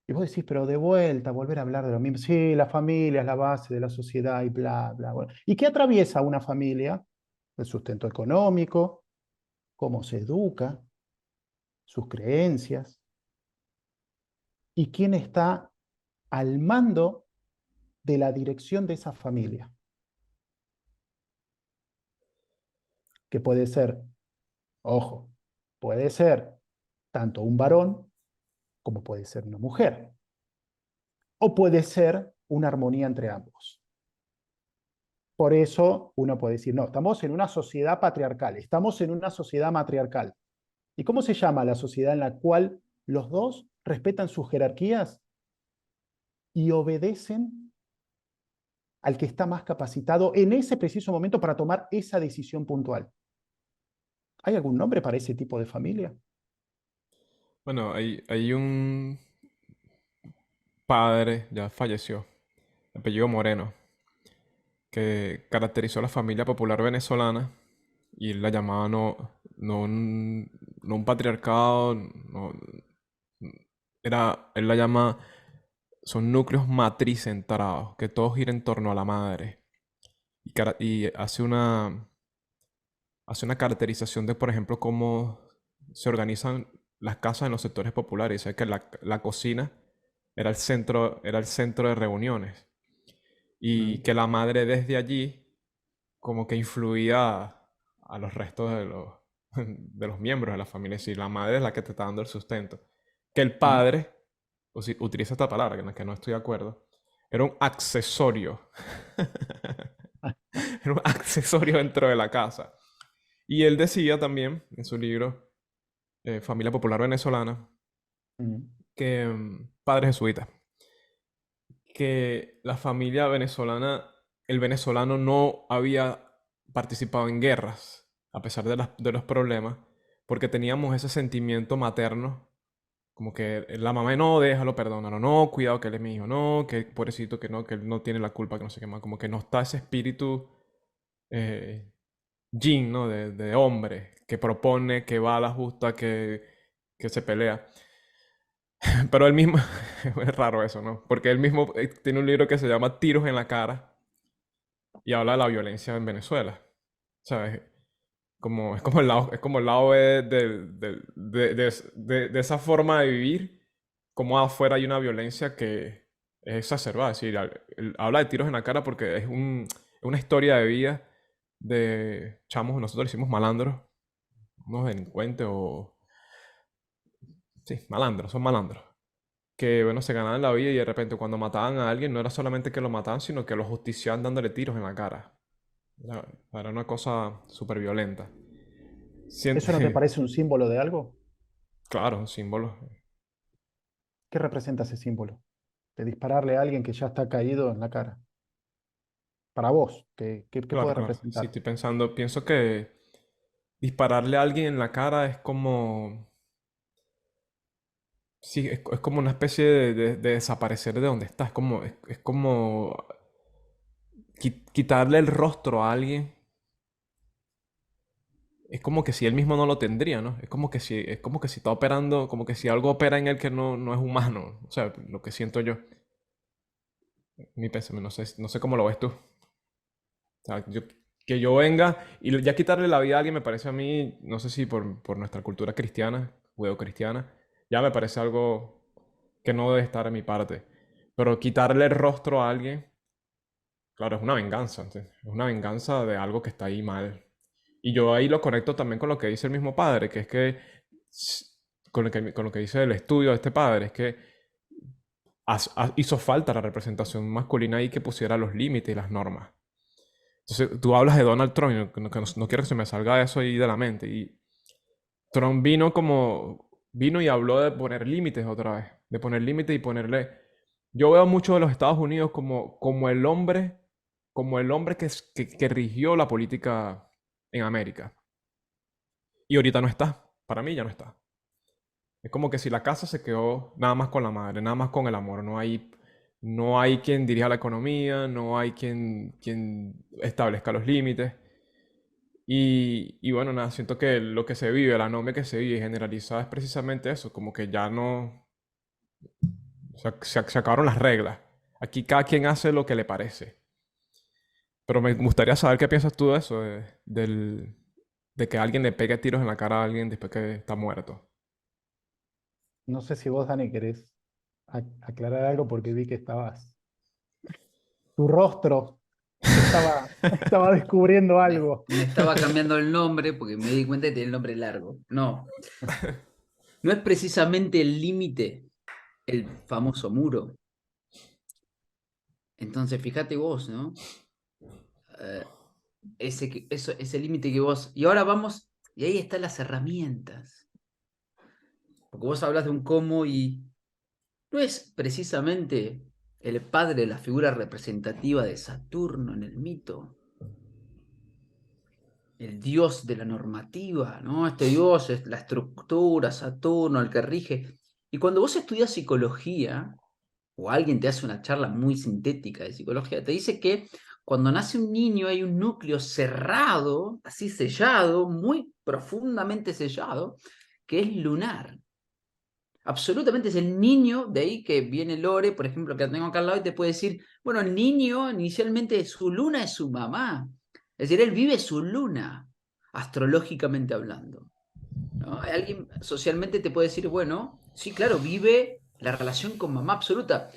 Y vos decís, pero de vuelta, volver a hablar de lo mismo. Sí, la familia es la base de la sociedad y bla, bla, bla. ¿Y qué atraviesa una familia? El sustento económico, cómo se educa, sus creencias, y quién está al mando de la dirección de esa familia. Que puede ser, ojo, puede ser tanto un varón como puede ser una mujer. O puede ser una armonía entre ambos. Por eso uno puede decir, no, estamos en una sociedad patriarcal, estamos en una sociedad matriarcal. ¿Y cómo se llama la sociedad en la cual los dos respetan sus jerarquías y obedecen al que está más capacitado en ese preciso momento para tomar esa decisión puntual? ¿Hay algún nombre para ese tipo de familia? Bueno, hay un padre, ya falleció, de apellido Moreno, que caracterizó a la familia popular venezolana y él la llamaba no un patriarcado, él la llama, son núcleos matricentrados, que todos giran en torno a la madre. Y hace una caracterización de, por ejemplo, cómo se organizan las casas en los sectores populares. Dice que la cocina era el centro de reuniones y Mm. que la madre desde allí como que influía a los restos de los miembros de la familia. Es decir, la madre es la que te está dando el sustento. Que el Mm. padre, o si utiliza esta palabra, que no estoy de acuerdo, era un accesorio. Era un accesorio dentro de la casa. Y él decía también en su libro, Familia Popular Venezolana, Mm. que padre jesuita, que la familia venezolana, el venezolano no había participado en guerras, a pesar de los problemas, porque teníamos ese sentimiento materno, como que la mamá no, déjalo, perdónalo, no, cuidado que él es mi hijo, no, que pobrecito, que él no tiene la culpa, que no sé qué más, como que no está ese espíritu eh, yin, ¿no? De hombre, que propone, que va a la justa, que se pelea. Pero él mismo, es raro eso, ¿no? Porque él mismo tiene un libro que se llama Tiros en la cara y habla de la violencia en Venezuela. ¿Sabes? Es como el lado B de esa forma de vivir, como afuera hay una violencia que es exacerbada. Es decir, él habla de tiros en la cara porque es una historia de vida de chamos, nosotros le decimos malandros, unos delincuentes o... Sí, malandros, son malandros. Que, bueno, se ganaban la vida y de repente cuando mataban a alguien no era solamente que lo mataban, sino que lo justiciaban dándole tiros en la cara. Era una cosa súper violenta. ¿Eso no te Siente, parece un símbolo de algo? claro, un símbolo. ¿Qué representa ese símbolo? De dispararle a alguien que ya está caído en la cara. Para vos, ¿qué Claro, puede claro. Sí, representar? estoy pensando, pienso que dispararle a alguien en la cara es como... Sí, es como una especie de desaparecer de donde está. Es como quitarle el rostro a alguien es como que si él mismo no lo tendría, ¿no? Es como que si está operando, como que si algo opera en él que no es humano. O sea, lo que siento yo. Mi pésame, no sé cómo lo ves tú. O sea, que yo venga y ya quitarle la vida a alguien me parece a mí, no sé si por nuestra cultura cristiana, judeocristiana, ya me parece algo que no debe estar en mi parte. Pero quitarle el rostro a alguien, claro, es una venganza, ¿entiendes? Es una venganza de algo que está ahí mal. Y yo ahí lo conecto también con lo que dice el mismo padre, que es que, s- con lo que dice el estudio de este padre, es que hizo falta la representación masculina ahí que pusiera los límites y las normas. Entonces, tú hablas de Donald Trump, y no quiero que se me salga eso ahí de la mente. Y Trump vino y habló de poner límites otra vez, de poner límites y ponerle... Yo veo mucho de los Estados Unidos como el hombre que rigió la política en América. Y ahorita no está, para mí ya no está. Es como que si la casa se quedó nada más con la madre, nada más con el amor, no hay quien dirija la economía, no hay quien establezca los límites. Y bueno, nada, siento que lo que se vive, la anomia que se vive generalizada es precisamente eso, como que ya no, o sea, se acabaron las reglas. Aquí cada quien hace lo que le parece. Pero me gustaría saber qué piensas tú de eso, de que alguien le pegue tiros en la cara a alguien después que está muerto. No sé si vos, Dani, querés aclarar algo porque vi que tu rostro estaba descubriendo algo. Me estaba cambiando el nombre porque me di cuenta que tenía el nombre largo. No, no es precisamente el límite, el famoso muro. Entonces, fíjate vos, ¿no? Eh, ese límite que vos... Y ahora vamos, y ahí están las herramientas. Porque vos hablas de un cómo y no es precisamente el padre la figura representativa de Saturno en el mito, el dios de la normativa, ¿no? Este dios es la estructura, Saturno, el que rige. Y cuando vos estudias psicología, o alguien te hace una charla muy sintética de psicología, te dice que cuando nace un niño hay un núcleo cerrado, así sellado, muy profundamente sellado, que es lunar. Absolutamente es el niño, de ahí que viene Lore, por ejemplo, que la tengo acá al lado, y te puede decir, bueno, el niño inicialmente su luna es su mamá. Es decir, él vive su luna, astrológicamente hablando, ¿no? Alguien socialmente te puede decir, bueno, sí, claro, vive la relación con mamá absoluta.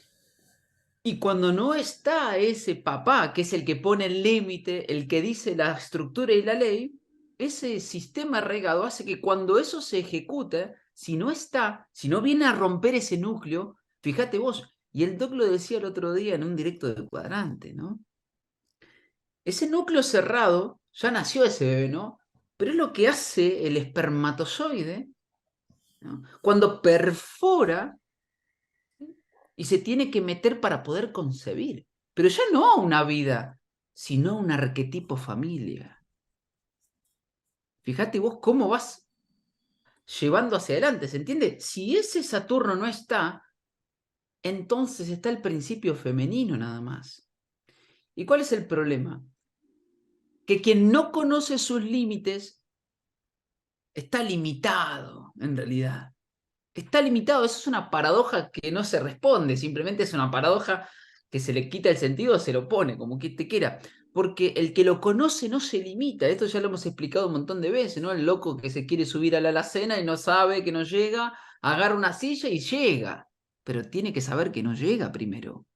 Y cuando no está ese papá, que es el que pone el límite, el que dice la estructura y la ley, ese sistema regado hace que cuando eso se ejecuta, si no está, si no viene a romper ese núcleo, fíjate vos, y el doc lo decía el otro día en un directo de Cuadrante, ¿no? Ese núcleo cerrado, ya nació ese bebé, ¿no? Pero es lo que hace el espermatozoide, ¿no? Cuando perfora y se tiene que meter para poder concebir. Pero ya no una vida, sino un arquetipo familia. Fíjate vos cómo vas llevando hacia adelante, ¿se entiende? Si ese Saturno no está, entonces está el principio femenino nada más. ¿Y cuál es el problema? Que quien no conoce sus límites está limitado, en realidad. Está limitado, eso es una paradoja que no se responde, simplemente es una paradoja que se le quita el sentido, se lo pone, como que te quiera. Porque el que lo conoce no se limita, esto ya lo hemos explicado un montón de veces, ¿no? El loco que se quiere subir a la alacena y no sabe que no llega, agarra una silla y llega, pero tiene que saber que no llega primero.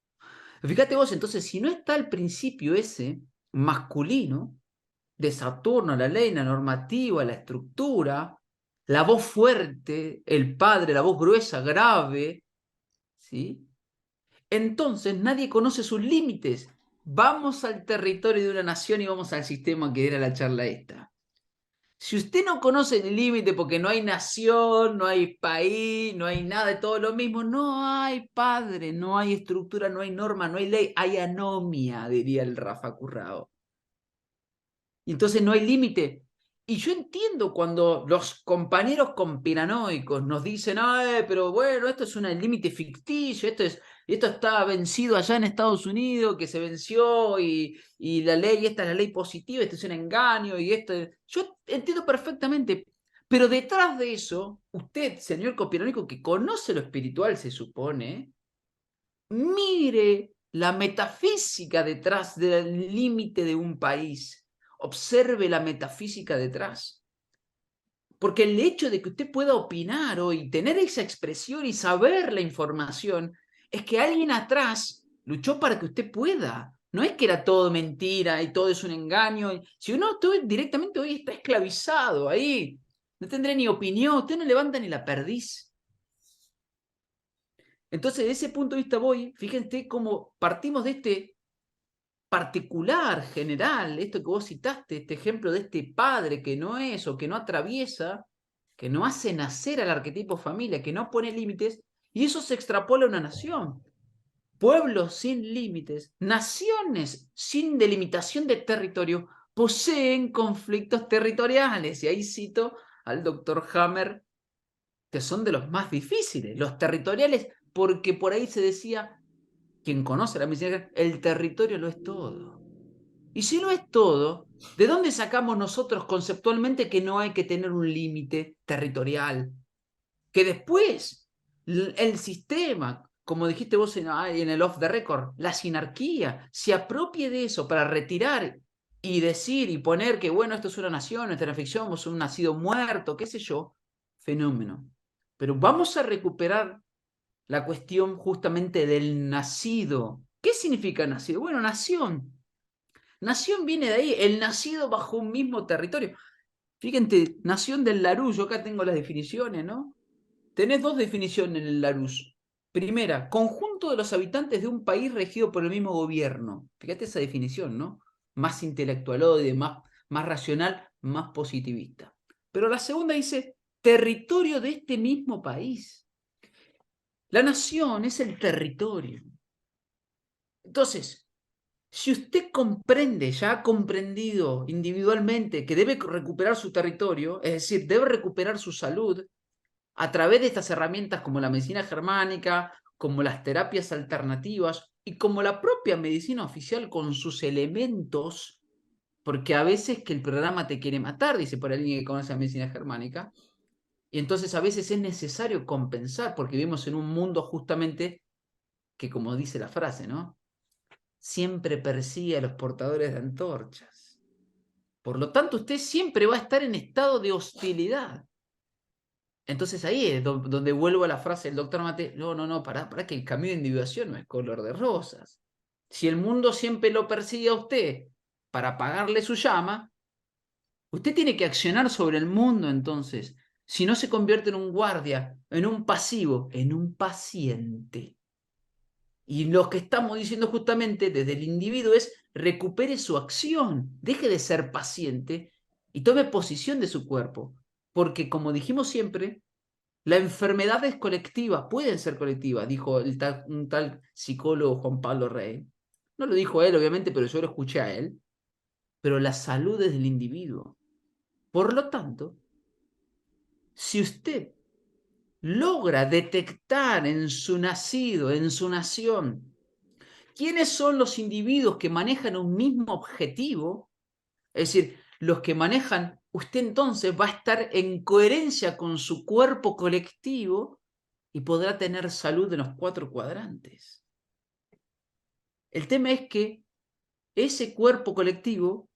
Fíjate vos, entonces, si no está el principio ese masculino, de Saturno, la ley, la normativa, la estructura, la voz fuerte, el padre, la voz gruesa, grave, ¿sí? Entonces nadie conoce sus límites. Vamos al territorio de una nación y vamos al sistema que era la charla esta. Si usted no conoce el límite porque no hay nación, no hay país, no hay nada de todo lo mismo, no hay padre, no hay estructura, no hay norma, no hay ley, hay anomia, diría el Rafa Currao. Y entonces no hay límite. Y yo entiendo cuando los compañeros conspiranoicos nos dicen, pero bueno, esto es un límite ficticio, esto está vencido allá en Estados Unidos, que se venció y la ley, esta es la ley positiva, esto es un engaño y esto... Yo entiendo perfectamente, pero detrás de eso, usted, señor conspiranoico, que conoce lo espiritual, se supone, mire la metafísica detrás del límite de un país. Observe la metafísica detrás. Porque el hecho de que usted pueda opinar hoy, tener esa expresión y saber la información, es que alguien atrás luchó para que usted pueda. No es que era todo mentira y todo es un engaño. Si uno directamente hoy está esclavizado ahí, no tendrá ni opinión, usted no levanta ni la perdiz. Entonces, de ese punto de vista voy, fíjense cómo partimos de este particular, general, esto que vos citaste, este ejemplo de este padre que no es o que no atraviesa, que no hace nacer al arquetipo familia, que no pone límites, y eso se extrapola a una nación. Pueblos sin límites, naciones sin delimitación de territorio, poseen conflictos territoriales. Y ahí cito al doctor Hammer, que son de los más difíciles, los territoriales, porque por ahí se decía, quien conoce la medicina, el territorio lo es todo. Y si lo es todo, ¿de dónde sacamos nosotros conceptualmente que no hay que tener un límite territorial? Que después el sistema, como dijiste vos en el off the record, la sinarquía, se apropie de eso para retirar y decir y poner que, bueno, esto es una nación, nuestra ficción, somos un nacido muerto, qué sé yo, fenómeno. Pero vamos a recuperar la cuestión justamente del nacido. ¿Qué significa nacido? Bueno, nación. Nación viene de ahí, el nacido bajo un mismo territorio. Fíjense, nación del Larousse, yo acá tengo las definiciones, ¿no? Tenés dos definiciones en el Larousse. Primera, conjunto de los habitantes de un país regido por el mismo gobierno. Fíjate esa definición, ¿no? Más intelectualoide, más racional, más positivista. Pero la segunda dice, territorio de este mismo país. La nación es el territorio. Entonces, si usted comprende, ya ha comprendido individualmente que debe recuperar su territorio, es decir, debe recuperar su salud a través de estas herramientas como la medicina germánica, como las terapias alternativas y como la propia medicina oficial con sus elementos, porque a veces que el programa te quiere matar, dice por alguien que conoce la medicina germánica, y entonces a veces es necesario compensar, porque vivimos en un mundo justamente que, como dice la frase, ¿no? Siempre persigue a los portadores de antorchas. Por lo tanto, usted siempre va a estar en estado de hostilidad. Entonces ahí es donde vuelvo a la frase del doctor Mate, no, para que el camino de individuación no es color de rosas. Si el mundo siempre lo persigue a usted para apagarle su llama, usted tiene que accionar sobre el mundo entonces. Si no se convierte en un guardia, en un pasivo, en un paciente. Y lo que estamos diciendo justamente desde el individuo es recupere su acción, deje de ser paciente y tome posición de su cuerpo. Porque como dijimos siempre, la enfermedad es colectiva, pueden ser colectivas, dijo un tal psicólogo Juan Pablo Rey. No lo dijo él, obviamente, pero yo lo escuché a él. Pero la salud es del individuo. Por lo tanto, si usted logra detectar en su nacido, en su nación, ¿quiénes son los individuos que manejan un mismo objetivo? Es decir, los que manejan, usted entonces va a estar en coherencia con su cuerpo colectivo y podrá tener salud en los 4 cuadrantes. El tema es que ese cuerpo colectivo,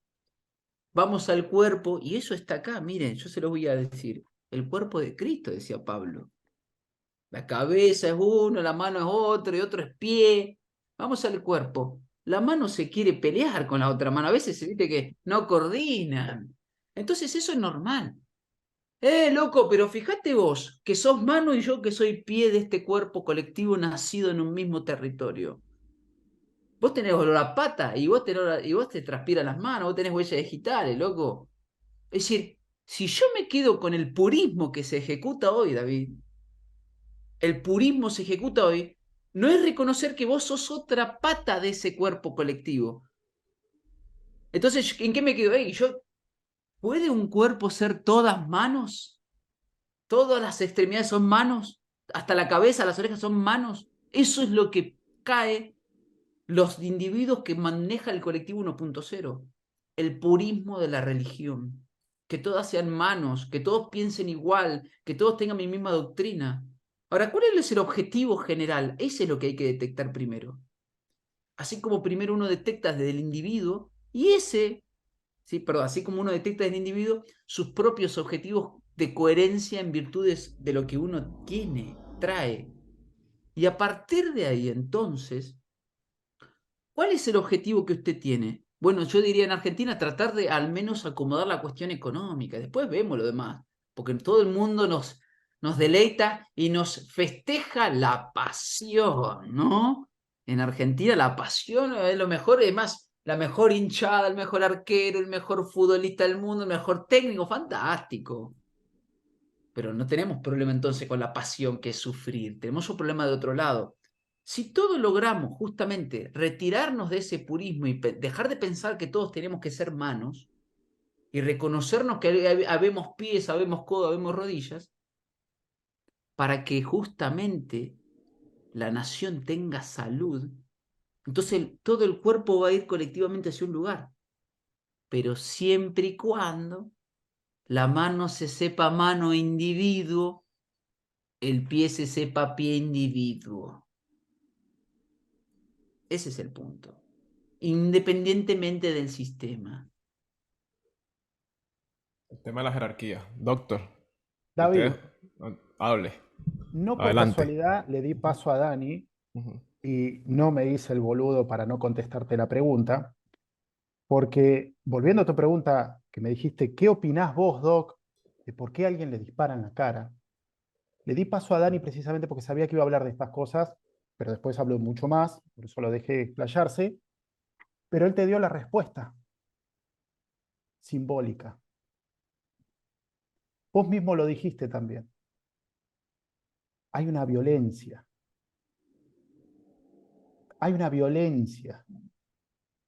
vamos al cuerpo, y eso está acá, miren, yo se lo voy a decir, el cuerpo de Cristo, decía Pablo. La cabeza es uno, la mano es otro y otro es pie. Vamos al cuerpo. La mano se quiere pelear con la otra mano. A veces se dice que no coordinan. Entonces eso es normal. Loco, pero fíjate vos, que sos mano y yo que soy pie de este cuerpo colectivo nacido en un mismo territorio. Vos tenés olor a pata y vos te transpiran las manos, vos tenés huellas digitales, loco. Es decir, si yo me quedo con el purismo que se ejecuta hoy, David, el purismo se ejecuta hoy, no es reconocer que vos sos otra pata de ese cuerpo colectivo. Entonces, ¿en qué me quedo? Yo ¿Puede un cuerpo ser todas manos? ¿Todas las extremidades son manos? ¿Hasta la cabeza, las orejas son manos? Eso es lo que cae los individuos que maneja el colectivo 1.0. El purismo de la religión. Que todas sean manos, que todos piensen igual, que todos tengan mi misma doctrina. Ahora, ¿cuál es el objetivo general? Ese es lo que hay que detectar primero. Así como primero uno detecta desde el individuo, y ese, sí, perdón, así como uno detecta desde el individuo sus propios objetivos de coherencia en virtudes de lo que uno tiene, trae. Y a partir de ahí, entonces, ¿cuál es el objetivo que usted tiene? Bueno, yo diría en Argentina tratar de al menos acomodar la cuestión económica. Después vemos lo demás, porque todo el mundo nos deleita y nos festeja la pasión, ¿no? En Argentina la pasión es lo mejor, además, la mejor hinchada, el mejor arquero, el mejor futbolista del mundo, el mejor técnico, fantástico. Pero no tenemos problema entonces con la pasión que es sufrir, tenemos un problema de otro lado. Si todos logramos justamente retirarnos de ese purismo y dejar de pensar que todos tenemos que ser manos y reconocernos que habemos pies, habemos codo, habemos rodillas, para que justamente la nación tenga salud, entonces todo el cuerpo va a ir colectivamente hacia un lugar, pero siempre y cuando la mano se sepa mano individuo, el pie se sepa pie individuo. Ese es el punto. Independientemente del sistema. El tema de la jerarquía. Doctor, usted David, hable. no por Adelante. casualidad le di paso a Dani Ujú. y no me hice el boludo para no contestarte la pregunta, porque volviendo a tu pregunta que me dijiste, ¿qué opinás vos, Doc, de por qué a alguien le dispara en la cara? Le di paso a Dani precisamente porque sabía que iba a hablar de estas cosas, pero después habló mucho más, por eso lo dejé explayarse, pero él te dio la respuesta simbólica. Vos mismo lo dijiste también. Hay una violencia. Hay una violencia.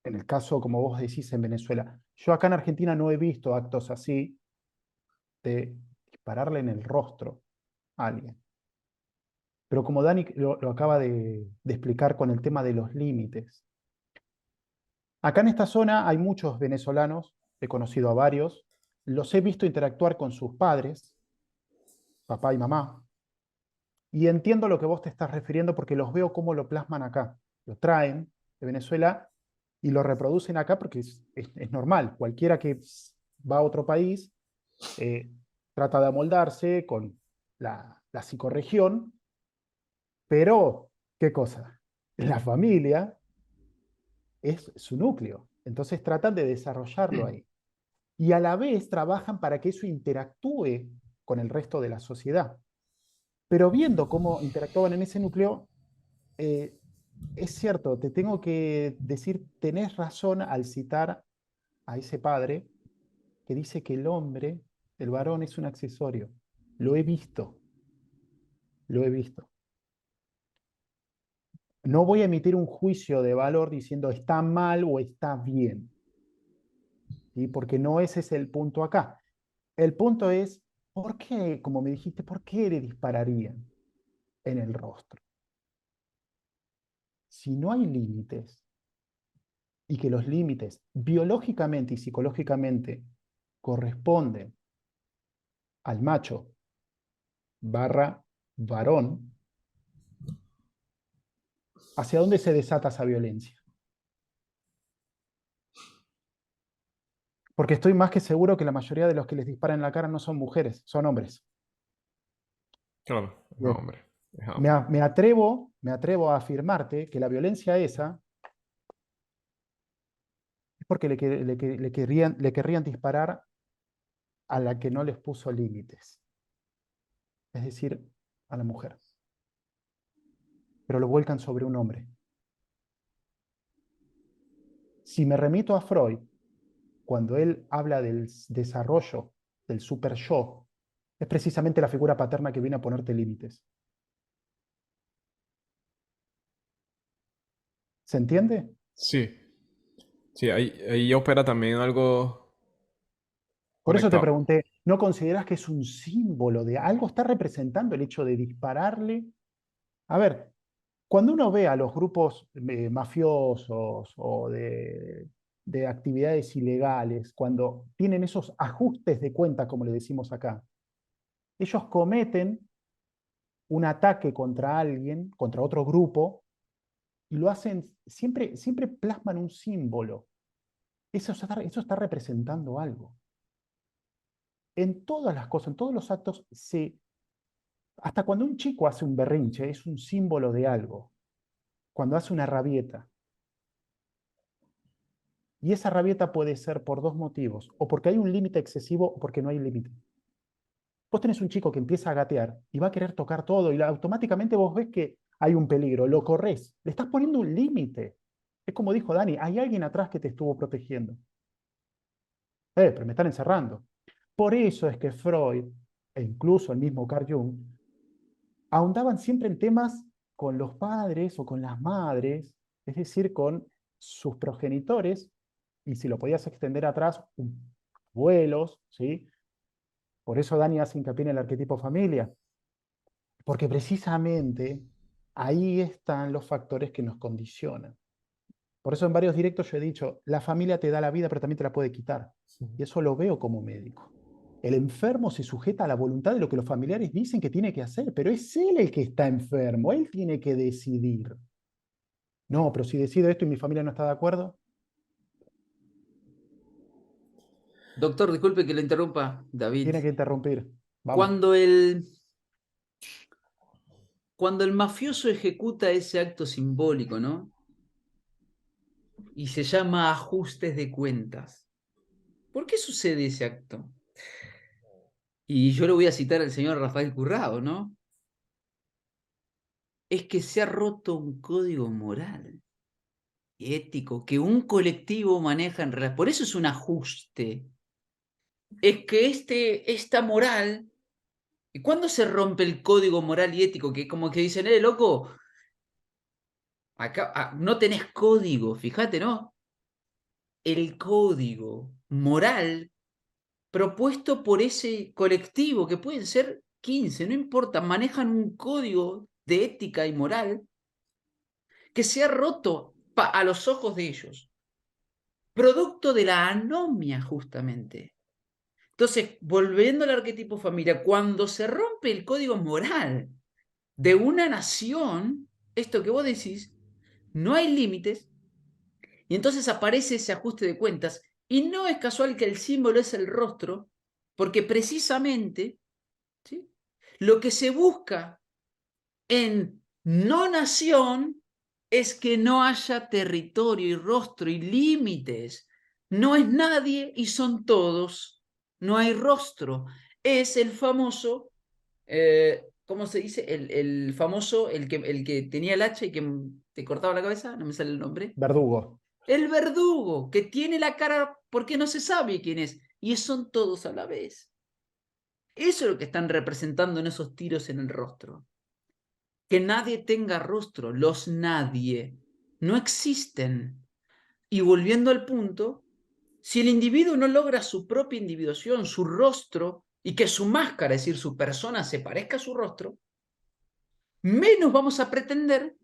En el caso, como vos decís, en Venezuela. Yo acá en Argentina no he visto actos así de dispararle en el rostro a alguien. Pero como Dani lo acaba de explicar con el tema de los límites. Acá en esta zona hay muchos venezolanos, he conocido a varios, los he visto interactuar con sus padres, papá y mamá, y entiendo lo que vos te estás refiriendo porque los veo cómo lo plasman acá. Lo traen de Venezuela y lo reproducen acá porque es normal. Cualquiera que va a otro país eh, trata de amoldarse con la psicorregión, pero, ¿qué cosa? La familia es su núcleo. Entonces tratan de desarrollarlo ahí. Y a la vez trabajan para que eso interactúe con el resto de la sociedad. Pero viendo cómo interactuaban en ese núcleo, eh, es cierto, te tengo que decir, tenés razón al citar a ese padre que dice que el hombre, el varón, es un accesorio. Lo he visto, lo he visto. No voy a emitir un juicio de valor diciendo está mal o está bien, ¿sí? Porque no ese es el punto acá. El punto es, ¿por qué, como me dijiste, por qué le dispararían en el rostro? Si no hay límites y que los límites biológicamente y psicológicamente corresponden al macho barra varón, ¿hacia dónde se desata esa violencia? Porque estoy más que seguro que la mayoría de los que les disparan en la cara no son mujeres, son hombres. Claro, es Bien. hombre. Es hombre. Me atrevo a afirmarte que la violencia esa es porque le querrían disparar a la que no les puso límites, es decir, a la mujer, pero lo vuelcan sobre un hombre. Si me remito a Freud, cuando él habla del desarrollo del super yo, es precisamente la figura paterna que viene a ponerte límites. ¿Se entiende? Sí, sí, ahí opera también algo Por eso te Correcto. pregunté, ¿no consideras que es un símbolo de algo? ¿Está representando el hecho de dispararle? A ver, cuando uno ve a los grupos mafiosos o de actividades ilegales, cuando tienen esos ajustes de cuenta, como le decimos acá, ellos cometen un ataque contra alguien, contra otro grupo, y lo hacen, siempre plasman un símbolo. Eso está representando algo. En todas las cosas, en todos los actos, hasta cuando un chico hace un berrinche, es un símbolo de algo. Cuando hace una rabieta. Y esa rabieta puede ser por dos motivos, o porque hay un límite excesivo o porque no hay límite. Vos tenés un chico que empieza a gatear y va a querer tocar todo y automáticamente vos ves que hay un peligro, lo corres, le estás poniendo un límite. Es como dijo Dani, hay alguien atrás que te estuvo protegiendo. Pero me están encerrando. Por eso es que Freud, e incluso el mismo Carl Jung, ahondaban siempre en temas con los padres o con las madres, es decir, con sus progenitores, y si lo podías extender atrás, abuelos, ¿sí? Por eso Dani hace hincapié en el arquetipo familia, porque precisamente ahí están los factores que nos condicionan. Por eso en varios directos yo he dicho, la familia te da la vida, pero también te la puede quitar. Y eso lo veo como médico. El enfermo se sujeta a la voluntad de lo que los familiares dicen que tiene que hacer, pero es él el que está enfermo, él tiene que decidir. No, pero si decido esto y mi familia no está de acuerdo. Doctor, disculpe que le interrumpa, David. Tiene que interrumpir. Vamos. Cuando el mafioso ejecuta ese acto simbólico, ¿no? Y se llama ajustes de cuentas. ¿Por qué sucede ese acto? Y yo le voy a citar al señor Rafael Currao, ¿no? Es que se ha roto un código moral y ético que un colectivo maneja en realidad. Por eso es un ajuste. Es que esta moral, ¿y cuándo se rompe el código moral y ético? Que como que dicen, loco, acá no tenés código, fíjate, ¿no? El código moral propuesto por ese colectivo, que pueden ser 15, no importa, manejan un código de ética y moral que se ha roto a los ojos de ellos, producto de la anomia justamente. Entonces, volviendo al arquetipo familia, cuando se rompe el código moral de una nación, esto que vos decís, no hay límites, y entonces aparece ese ajuste de cuentas, y no es casual que el símbolo es el rostro, porque precisamente, ¿sí?, lo que se busca en no nación es que no haya territorio y rostro y límites. No es nadie y son todos. No hay rostro. Es el famoso, ¿cómo se dice? El famoso, el que tenía el hacha y que te cortaba la cabeza, no me sale el nombre. Verdugo. El verdugo, que tiene la cara porque no se sabe quién es. Y son todos a la vez. Eso es lo que están representando en esos tiros en el rostro. Que nadie tenga rostro, los nadie no existen. Y volviendo al punto, si el individuo no logra su propia individuación, su rostro, y que su máscara, es decir, su persona, se parezca a su rostro, menos vamos a pretender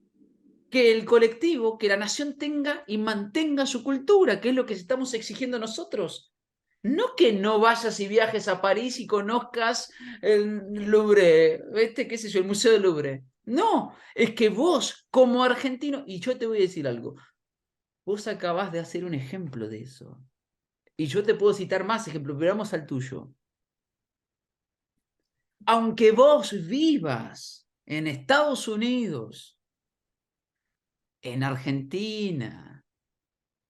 que el colectivo, que la nación tenga y mantenga su cultura, que es lo que estamos exigiendo nosotros. No que no vayas y viajes a París y conozcas el Louvre, qué sé yo, el Museo del Louvre. No, es que vos, como argentino, y yo te voy a decir algo, vos acabás de hacer un ejemplo de eso. Y yo te puedo citar más ejemplos, pero vamos al tuyo. Aunque vos vivas en Estados Unidos, en Argentina,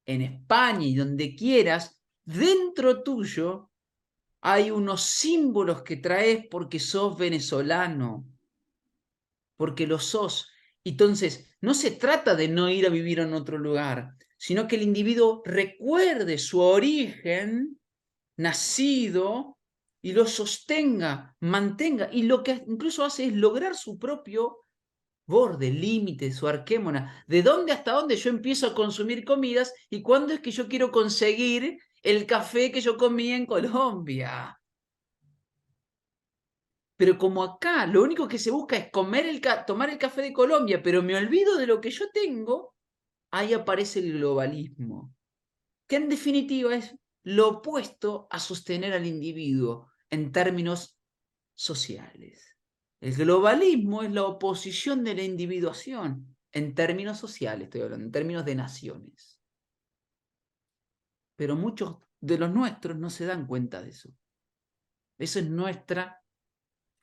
en España y donde quieras, dentro tuyo hay unos símbolos que traes porque sos venezolano, porque lo sos. Entonces, no se trata de no ir a vivir en otro lugar, sino que el individuo recuerde su origen, nacido, y lo sostenga, mantenga, y lo que incluso hace es lograr su propio borde, límite, su arquémona, de dónde hasta dónde yo empiezo a consumir comidas y cuándo es que yo quiero conseguir el café que yo comía en Colombia. Pero como acá lo único que se busca es tomar el café de Colombia, pero me olvido de lo que yo tengo, ahí aparece el globalismo, que en definitiva es lo opuesto a sostener al individuo en términos sociales. El globalismo es la oposición de la individuación en términos sociales, estoy hablando, en términos de naciones. Pero muchos de los nuestros no se dan cuenta de eso. Esa es nuestra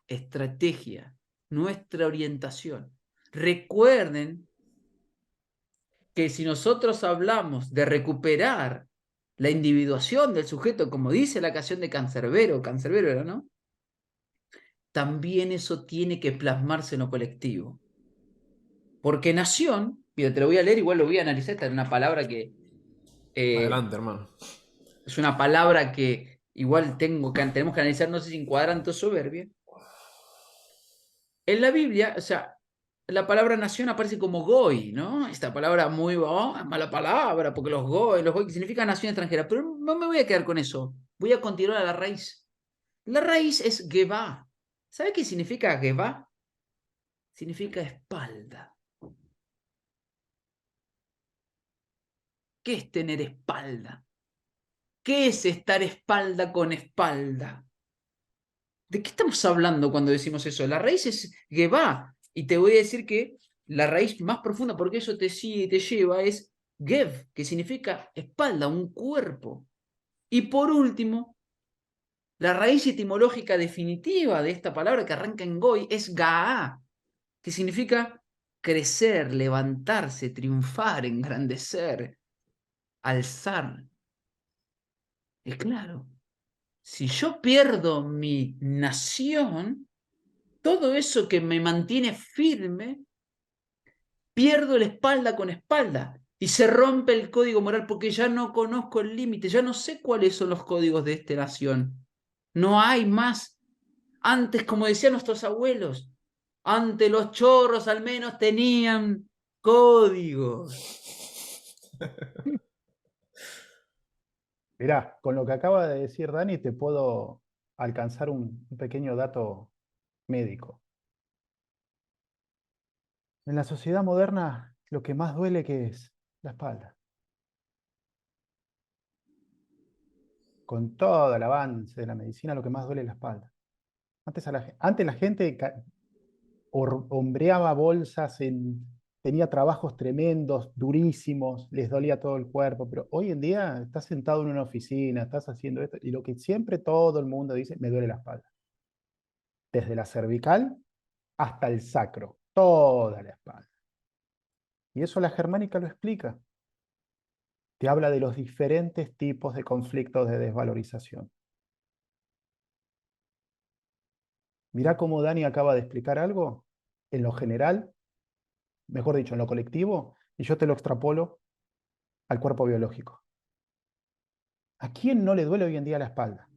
estrategia, nuestra orientación. Recuerden que si nosotros hablamos de recuperar la individuación del sujeto, como dice la canción de Cancerbero era, ¿no? También eso tiene que plasmarse en lo colectivo. Porque nación, mira, te lo voy a leer, igual lo voy a analizar, esta es una palabra que... Adelante, hermano. Es una palabra que igual tenemos que analizar, no sé si en cuadrante o soberbia. En la Biblia, o sea, la palabra nación aparece como goy, ¿no? Esta palabra muy, mala palabra, porque los goy que significa nación extranjera, pero no me voy a quedar con eso. Voy a continuar a la raíz. La raíz es Gevá. ¿Sabe qué significa Gevá? Significa espalda. ¿Qué es tener espalda? ¿Qué es estar espalda con espalda? ¿De qué estamos hablando cuando decimos eso? La raíz es Gevá. Y te voy a decir que la raíz más profunda, porque eso te sigue y te lleva, es Gev, que significa espalda, un cuerpo. Y por último, la raíz etimológica definitiva de esta palabra que arranca en Goy es Gaá, que significa crecer, levantarse, triunfar, engrandecer, alzar. Es claro, si yo pierdo mi nación, todo eso que me mantiene firme, pierdo la espalda con espalda y se rompe el código moral porque ya no conozco el límite, ya no sé cuáles son los códigos de esta nación. No hay más. Antes, como decían nuestros abuelos, antes los chorros al menos tenían códigos. Mirá, con lo que acaba de decir Dani, te puedo alcanzar un pequeño dato médico. En la sociedad moderna, lo que más duele que es la espalda. Con todo el avance de la medicina, lo que más duele es la espalda. Antes la gente hombreaba bolsas, tenía trabajos tremendos, durísimos, les dolía todo el cuerpo, pero hoy en día estás sentado en una oficina, estás haciendo esto, y lo que siempre todo el mundo dice, me duele la espalda. Desde la cervical hasta el sacro, toda la espalda. Y eso la germánica lo explica. Te habla de los diferentes tipos de conflictos de desvalorización. Mirá cómo Dani acaba de explicar algo en lo general, mejor dicho, en lo colectivo, y yo te lo extrapolo al cuerpo biológico. ¿A quién no le duele hoy en día la espalda?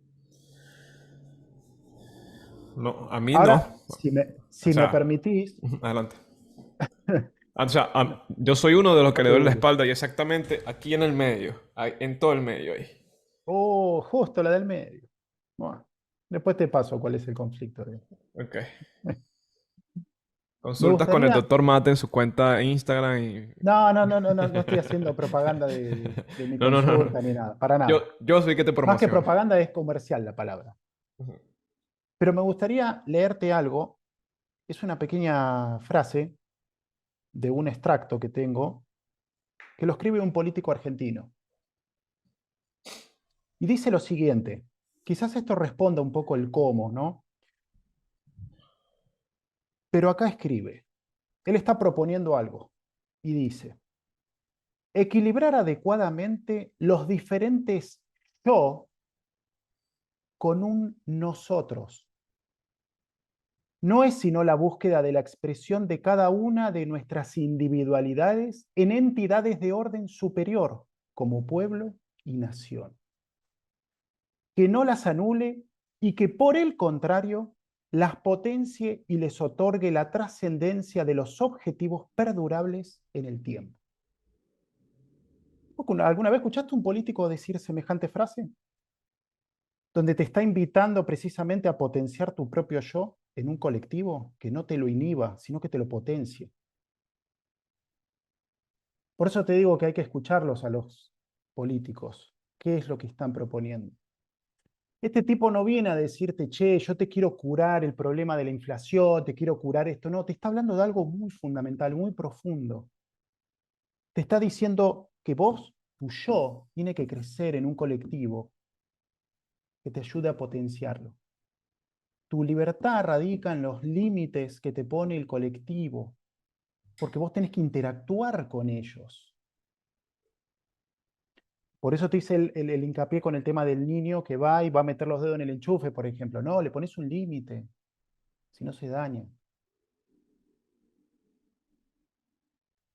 No, a mí no. Ahora, O si me sea, permitís, adelante. O sea, yo soy uno de los que no le te duele la burles. espalda y exactamente aquí en el medio, en todo el medio ahí. Oh, justo la del medio. Bueno, después te paso cuál es el conflicto. Ok. Me Consultas con el gustaría... doctor Mate en su cuenta de Instagram y... No estoy haciendo propaganda de mi No, no, no, no. consulta ni nada, para Yo, nada. yo soy que te Más que promociono. propaganda es comercial la palabra. Ujú. Pero me gustaría leerte algo. Es una pequeña frase de un extracto que tengo, que lo escribe un político argentino. Y dice lo siguiente, quizás esto responda un poco el cómo, ¿no? Pero acá escribe, él está proponiendo algo y dice, equilibrar adecuadamente los diferentes yo con un nosotros. No es sino la búsqueda de la expresión de cada una de nuestras individualidades en entidades de orden superior, como pueblo y nación. Que no las anule y que por el contrario las potencie y les otorgue la trascendencia de los objetivos perdurables en el tiempo. ¿Alguna vez escuchaste a un político decir semejante frase? Donde te está invitando precisamente a potenciar tu propio yo en un colectivo que no te lo inhiba, sino que te lo potencie. Por eso te digo que hay que escucharlos a los políticos. ¿Qué es lo que están proponiendo? Este tipo no viene a decirte, che, yo te quiero curar el problema de la inflación, te quiero curar esto. No, te está hablando de algo muy fundamental, muy profundo. Te está diciendo que vos, tu yo, tiene que crecer en un colectivo que te ayude a potenciarlo. Tu libertad radica en los límites que te pone el colectivo, porque vos tenés que interactuar con ellos. Por eso te hice el hincapié con el tema del niño que va y va a meter los dedos en el enchufe, por ejemplo. No, le pones un límite, si no se daña.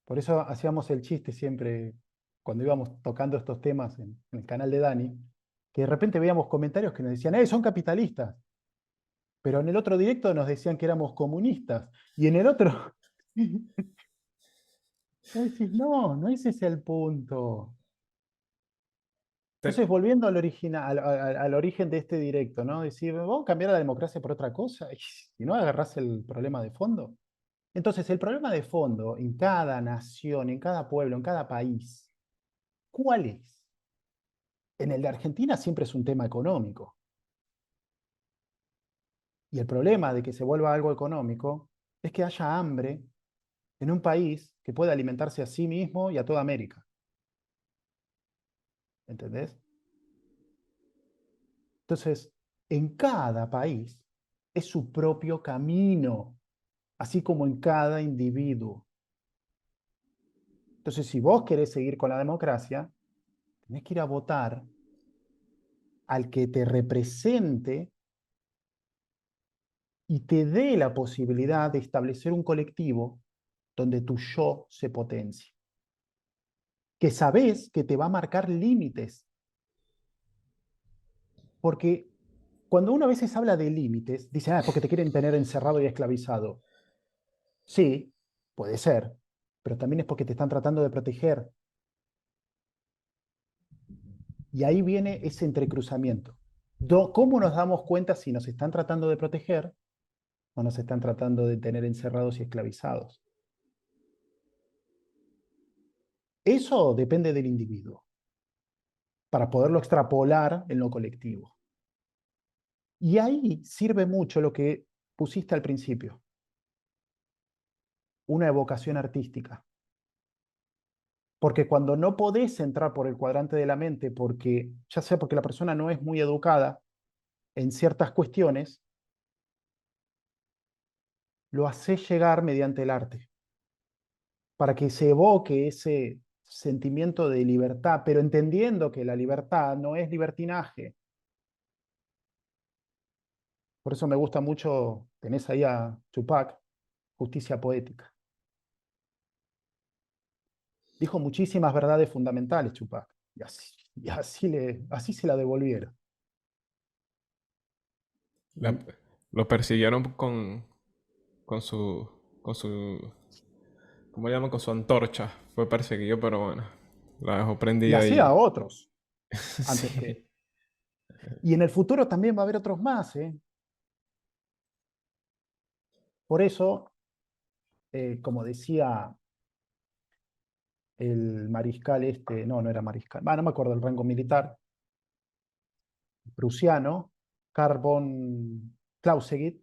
Por eso hacíamos el chiste siempre, cuando íbamos tocando estos temas en el canal de Dani, que de repente veíamos comentarios que nos decían, son capitalistas. Pero en el otro directo nos decían que éramos comunistas. Y en el otro, decís, no, no ese es el punto. Te- Entonces, volviendo al origen de este directo, ¿no? Decir, vamos a cambiar la democracia por otra cosa, y no agarrás el problema de fondo. Entonces, el problema de fondo en cada nación, en cada pueblo, en cada país, ¿cuál es? En el de Argentina siempre es un tema económico. Y el problema de que se vuelva algo económico es que haya hambre en un país que pueda alimentarse a sí mismo y a toda América. ¿Entendés? Entonces, en cada país es su propio camino, así como en cada individuo. Entonces, si vos querés seguir con la democracia, tenés que ir a votar al que te represente y te dé la posibilidad de establecer un colectivo donde tu yo se potencie. Que sabés que te va a marcar límites. Porque cuando uno a veces habla de límites, dice, es porque te quieren tener encerrado y esclavizado. Sí, puede ser, pero también es porque te están tratando de proteger. Y ahí viene ese entrecruzamiento. ¿Cómo nos damos cuenta si nos están tratando de proteger o nos están tratando de tener encerrados y esclavizados? Eso depende del individuo, para poderlo extrapolar en lo colectivo. Y ahí sirve mucho lo que pusiste al principio, una evocación artística. Porque cuando no podés entrar por el cuadrante de la mente, porque ya sea porque la persona no es muy educada en ciertas cuestiones, lo haces llegar mediante el arte, para que se evoque ese sentimiento de libertad, pero entendiendo que la libertad no es libertinaje. Por eso me gusta mucho, tenés ahí a Tupac, Justicia Poética. Dijo muchísimas verdades fundamentales Tupac, así se la devolvieron. la- lo persiguieron con su, con su, ¿cómo llaman? Con su antorcha. Fue perseguido, pero bueno, la dejó Y prendida así a ahí. otros, antes que Sí. él. Y en el futuro también va a haber otros más, ¿eh? Por eso, como decía el mariscal no era mariscal, no me acuerdo el rango militar, prusiano, Karl von Clausewitz,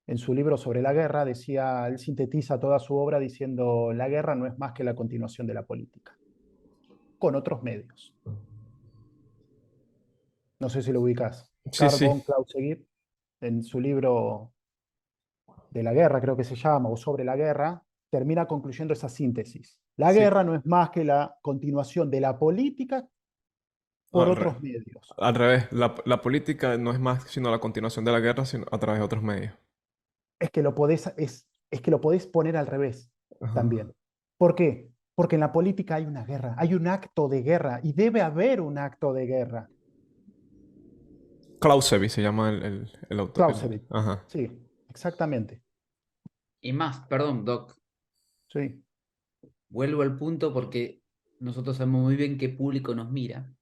en su libro sobre la guerra, decía, él sintetiza toda su obra diciendo, la guerra no es más que la continuación de la política, con otros medios. No sé si lo ubicás. Sí, Karl sí, von Clausewitz, en su libro de la guerra, creo que se llama, o sobre la guerra, termina concluyendo esa síntesis. La sí. guerra no es más que la continuación de la política por Al, re- otros medios. al revés, la política no es más sino la continuación de la guerra, sino a través de otros medios. Es que lo podés poner al revés Ajá. también. ¿Por qué? Porque en la política hay una guerra, hay un acto de guerra y debe haber un acto de guerra. Clausewitz se llama el autor. Clausewitz. Ajá. Sí, exactamente. Y más, perdón, Doc, Sí. vuelvo al punto porque nosotros sabemos muy bien qué público nos mira.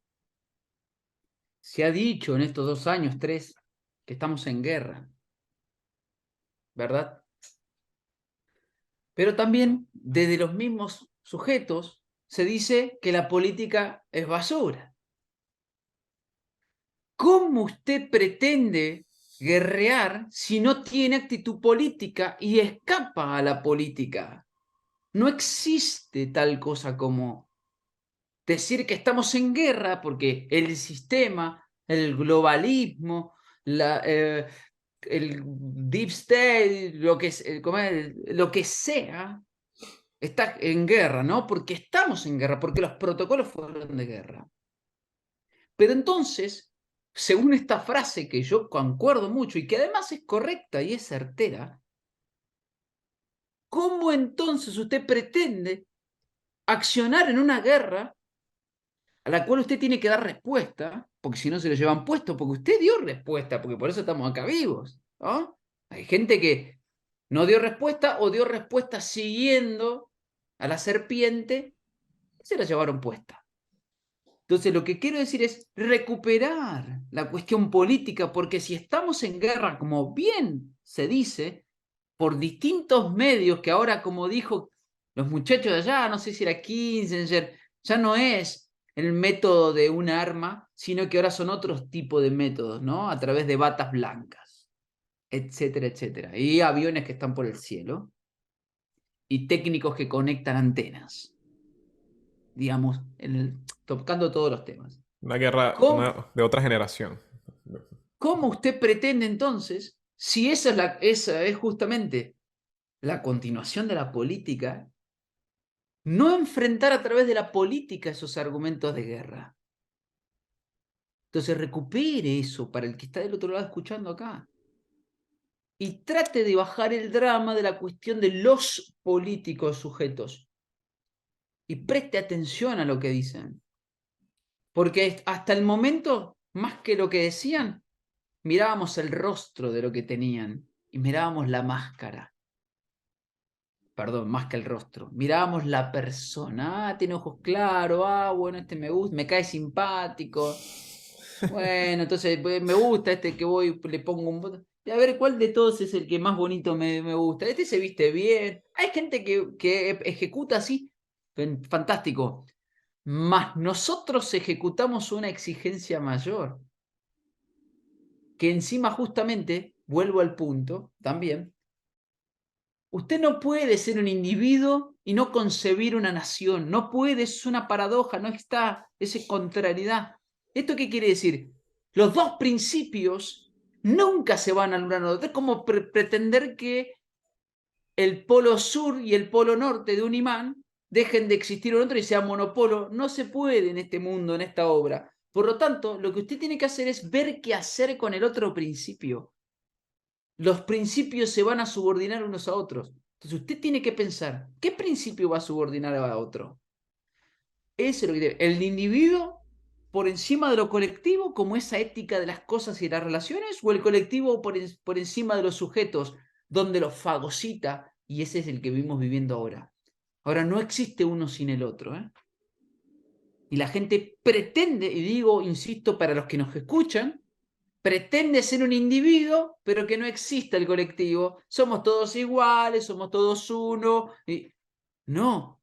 Se ha dicho en estos 2 años, 3, que estamos en guerra, ¿verdad? Pero también desde los mismos sujetos se dice que la política es basura. ¿Cómo usted pretende guerrear si no tiene actitud política y escapa a la política? No existe tal cosa como decir que estamos en guerra porque el sistema, el globalismo, el deep state, lo que sea, está en guerra, ¿no? Porque estamos en guerra, porque los protocolos fueron de guerra. Pero entonces, según esta frase que yo concuerdo mucho y que además es correcta y es certera, ¿cómo entonces usted pretende accionar en una guerra a la cual usted tiene que dar respuesta? Porque si no se lo llevan puesto, porque usted dio respuesta, porque por eso estamos acá vivos, ¿no? Hay gente que no dio respuesta o dio respuesta siguiendo a la serpiente y se la llevaron puesta. Entonces, lo que quiero decir es recuperar la cuestión política, porque si estamos en guerra, como bien se dice, por distintos medios, que ahora, como dijo los muchachos de allá, no sé si era Kissinger, ya no es el método de un arma, sino que ahora son otros tipos de métodos, ¿no? A través de batas blancas, etcétera, etcétera. Y aviones que están por el cielo, y técnicos que conectan antenas, digamos, tocando todos los temas. Una guerra ¿Cómo, de otra generación. ¿Cómo usted pretende entonces, si esa es justamente la continuación de la política, no enfrentar a través de la política esos argumentos de guerra? Entonces recupere eso para el que está del otro lado escuchando acá. Y trate de bajar el drama de la cuestión de los políticos sujetos. Y preste atención a lo que dicen. Porque hasta el momento, más que lo que decían, mirábamos el rostro de lo que tenían y mirábamos la máscara. Perdón, más que el rostro. Mirábamos la persona. Ah, tiene ojos claros. Ah, bueno, este me gusta, me cae simpático. Bueno, entonces pues, me gusta este que voy, le pongo un voto. Y a ver cuál de todos es el que más bonito me gusta. Este se viste bien. Hay gente que ejecuta así. Fantástico. Mas nosotros ejecutamos una exigencia mayor. Que encima justamente, vuelvo al punto también, usted no puede ser un individuo y no concebir una nación. No puede, es una paradoja, no está, es contrariedad. ¿Esto qué quiere decir? Los dos principios nunca se van a anular. Es como pretender que el polo sur y el polo norte de un imán dejen de existir en otro y sea monopolo. No se puede en este mundo, en esta obra. Por lo tanto, lo que usted tiene que hacer es ver qué hacer con el otro principio. Los principios se van a subordinar unos a otros. Entonces usted tiene que pensar, ¿qué principio va a subordinar a otro? Eso es lo que tiene. El individuo por encima de lo colectivo, como esa ética de las cosas y las relaciones, o el colectivo por encima de los sujetos, donde los fagocita, y ese es el que vivimos viviendo ahora. Ahora no existe uno sin el otro, ¿eh? Y la gente pretende, y digo, insisto, para los que nos escuchan, pretende ser un individuo, pero que no exista el colectivo. Somos todos iguales, somos todos uno. No,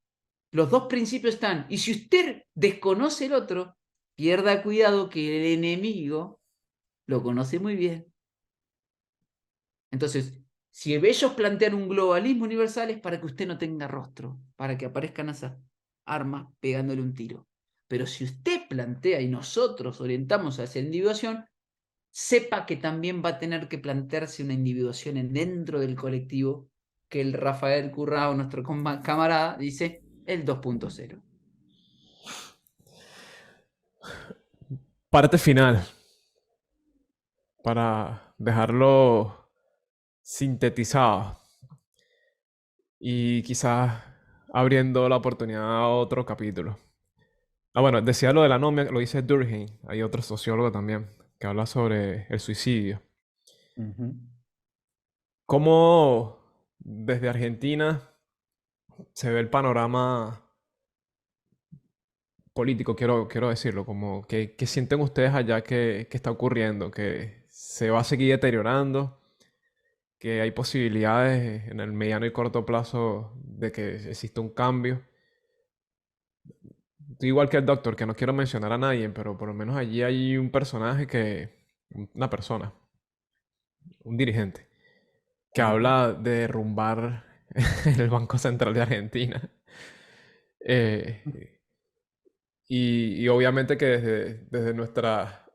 los dos principios están. Y si usted desconoce el otro, pierda cuidado que el enemigo lo conoce muy bien. Entonces, si ellos plantean un globalismo universal es para que usted no tenga rostro, para que aparezcan esas armas pegándole un tiro. Pero si usted plantea y nosotros orientamos hacia la individuación, sepa que también va a tener que plantearse una individuación dentro del colectivo que el Rafael Currao, nuestro camarada, dice el 2.0. Parte final, para dejarlo sintetizado y quizás abriendo la oportunidad a otro capítulo. Ah, bueno, decía lo de la anomia, lo dice Durkheim, hay otro sociólogo también, que habla sobre el suicidio. Ujú. ¿Cómo desde Argentina se ve el panorama político, quiero decirlo, como que sienten ustedes allá que está ocurriendo, que se va a seguir deteriorando, que hay posibilidades en el mediano y corto plazo de que exista un cambio. Estoy igual que el Doctor, que no quiero mencionar a nadie, pero por lo menos allí hay un personaje una persona, un dirigente, que Ujú. habla de derrumbar el Banco Central de Argentina. Eh, y obviamente que desde nuestra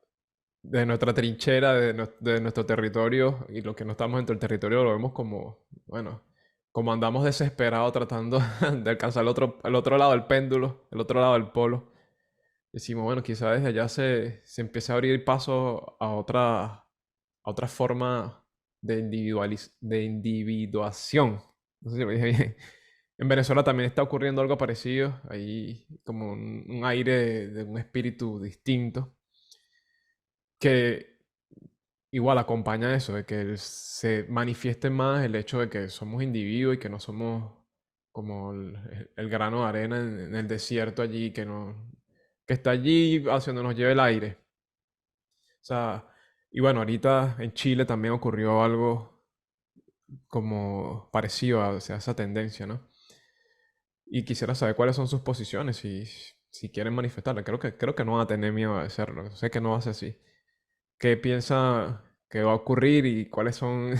trinchera, de nuestro territorio, y los que no estamos dentro del territorio lo vemos como, bueno, como andamos desesperados tratando de alcanzar el otro lado del péndulo, el otro lado del polo. Decimos, bueno, quizá desde allá se empiece a abrir paso a otra forma de individuación. No sé si lo dije bien. En Venezuela también está ocurriendo algo parecido, ahí como un aire de un espíritu distinto, que igual acompaña eso, de que se manifieste más el hecho de que somos individuos y que no somos como el grano de arena en el desierto allí, que está allí hacia donde nos lleve el aire. O sea, y bueno, ahorita en Chile también ocurrió algo como parecido a, o sea, esa tendencia, ¿no? Y quisiera saber cuáles son sus posiciones, si quieren manifestarla. Creo que no van a tener miedo a hacerlo. Sé que no va a ser así. ¿Qué piensa que va a ocurrir y cuáles son,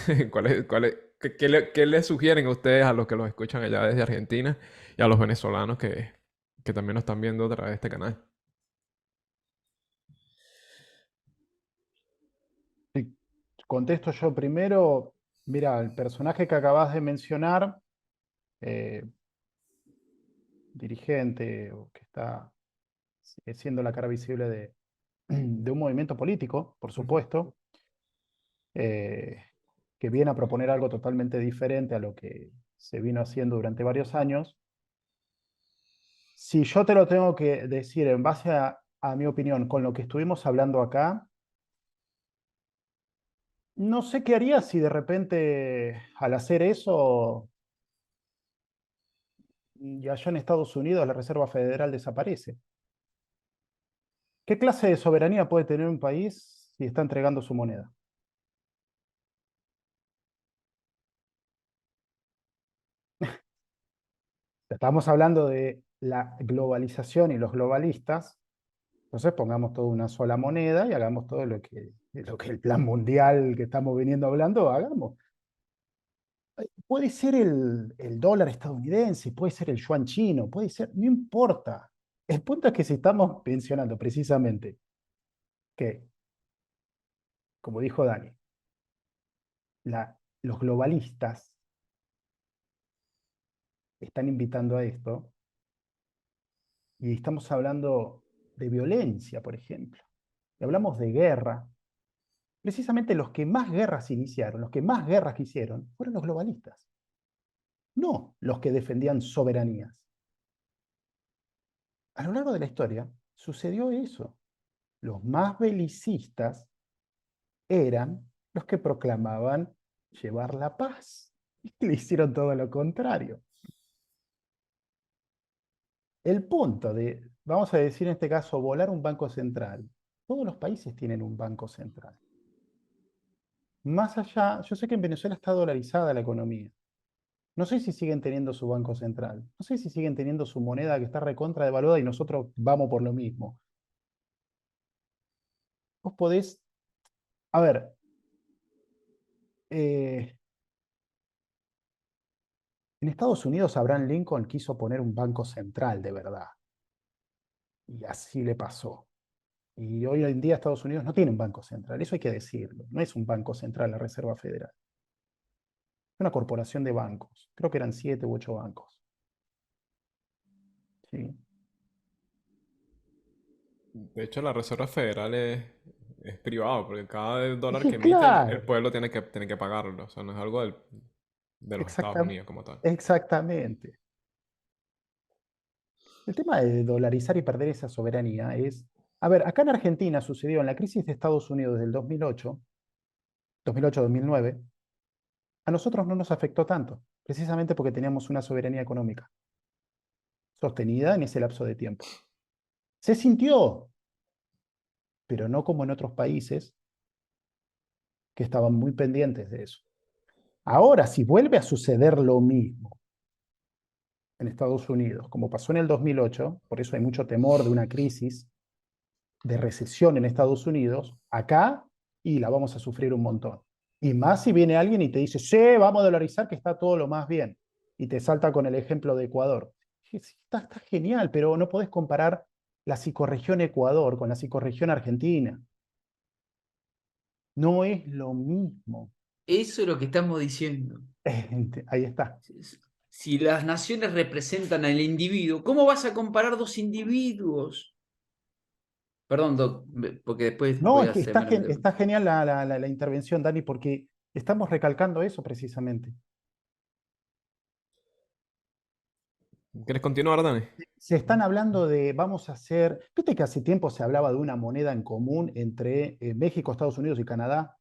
qué le sugieren a ustedes a los que los escuchan allá desde Argentina y a los venezolanos que también nos están viendo a través de este canal? Si contesto yo primero, mira, el personaje que acabas de mencionar, eh, dirigente o que está siendo la cara visible de un movimiento político, por Ujú. supuesto, eh, que viene a proponer algo totalmente diferente a lo que se vino haciendo durante varios años. Si yo te lo tengo que decir en base a mi opinión, con lo que estuvimos hablando acá, no sé qué haría si de repente al hacer eso y allá en Estados Unidos la Reserva Federal desaparece. ¿Qué clase de soberanía puede tener un país si está entregando su moneda? Estamos hablando de la globalización y los globalistas, entonces pongamos toda una sola moneda y hagamos todo lo que el plan mundial que estamos viniendo hablando, hagamos. Puede ser el dólar estadounidense, puede ser el yuan chino, puede ser, no importa. El punto es que si estamos mencionando precisamente que, como dijo Dani, los globalistas están invitando a esto, y estamos hablando de violencia, por ejemplo, y hablamos de guerra, precisamente los que más guerras iniciaron, los que más guerras hicieron, fueron los globalistas, no los que defendían soberanías. A lo largo de la historia sucedió eso. Los más belicistas eran los que proclamaban llevar la paz. Y le hicieron todo lo contrario. El punto de, vamos a decir en este caso, volar un banco central. Todos los países tienen un banco central. Más allá, yo sé que en Venezuela está dolarizada la economía. No sé si siguen teniendo su banco central. No sé si siguen teniendo su moneda que está recontra devaluada y nosotros vamos por lo mismo. Vos podés, a ver, eh, en Estados Unidos Abraham Lincoln quiso poner un banco central de verdad. Y así le pasó. Y hoy en día Estados Unidos no tiene un banco central, eso hay que decirlo. No es un banco central la Reserva Federal. Es una corporación de bancos. Creo que eran 7 u 8 bancos. ¿Sí? De hecho, la Reserva Federal es privado, porque cada Es dólar que que emite el claro, pueblo tiene que pagarlo. O sea, no es algo de los Estados exactam- Unidos como tal. exactamente. El tema de dolarizar y perder esa soberanía es, a ver, acá en Argentina sucedió en la crisis de Estados Unidos del 2008-2009, a nosotros no nos afectó tanto, precisamente porque teníamos una soberanía económica sostenida en ese lapso de tiempo. Se sintió, pero no como en otros países que estaban muy pendientes de eso. Ahora, si vuelve a suceder lo mismo en Estados Unidos, como pasó en el 2008, por eso hay mucho temor de una crisis de recesión en Estados Unidos, acá, y la vamos a sufrir un montón. Y más si viene alguien y te dice, sí, vamos a dolarizar, que está todo lo más bien, y te salta con el ejemplo de Ecuador. Sí, está genial, pero no podés comparar la psicorregión Ecuador con la psicorregión Argentina. No es lo mismo. Eso es lo que estamos diciendo. Ahí está. Si las naciones representan al individuo, ¿cómo vas a comparar dos individuos? Perdón, Doc, porque después No, voy es a que hacer... está genial la intervención, Dani, porque estamos recalcando eso precisamente. ¿Quieres continuar, Dani? Se están hablando de, vamos a hacer, viste que hace tiempo se hablaba de una moneda en común entre México, Estados Unidos y Canadá,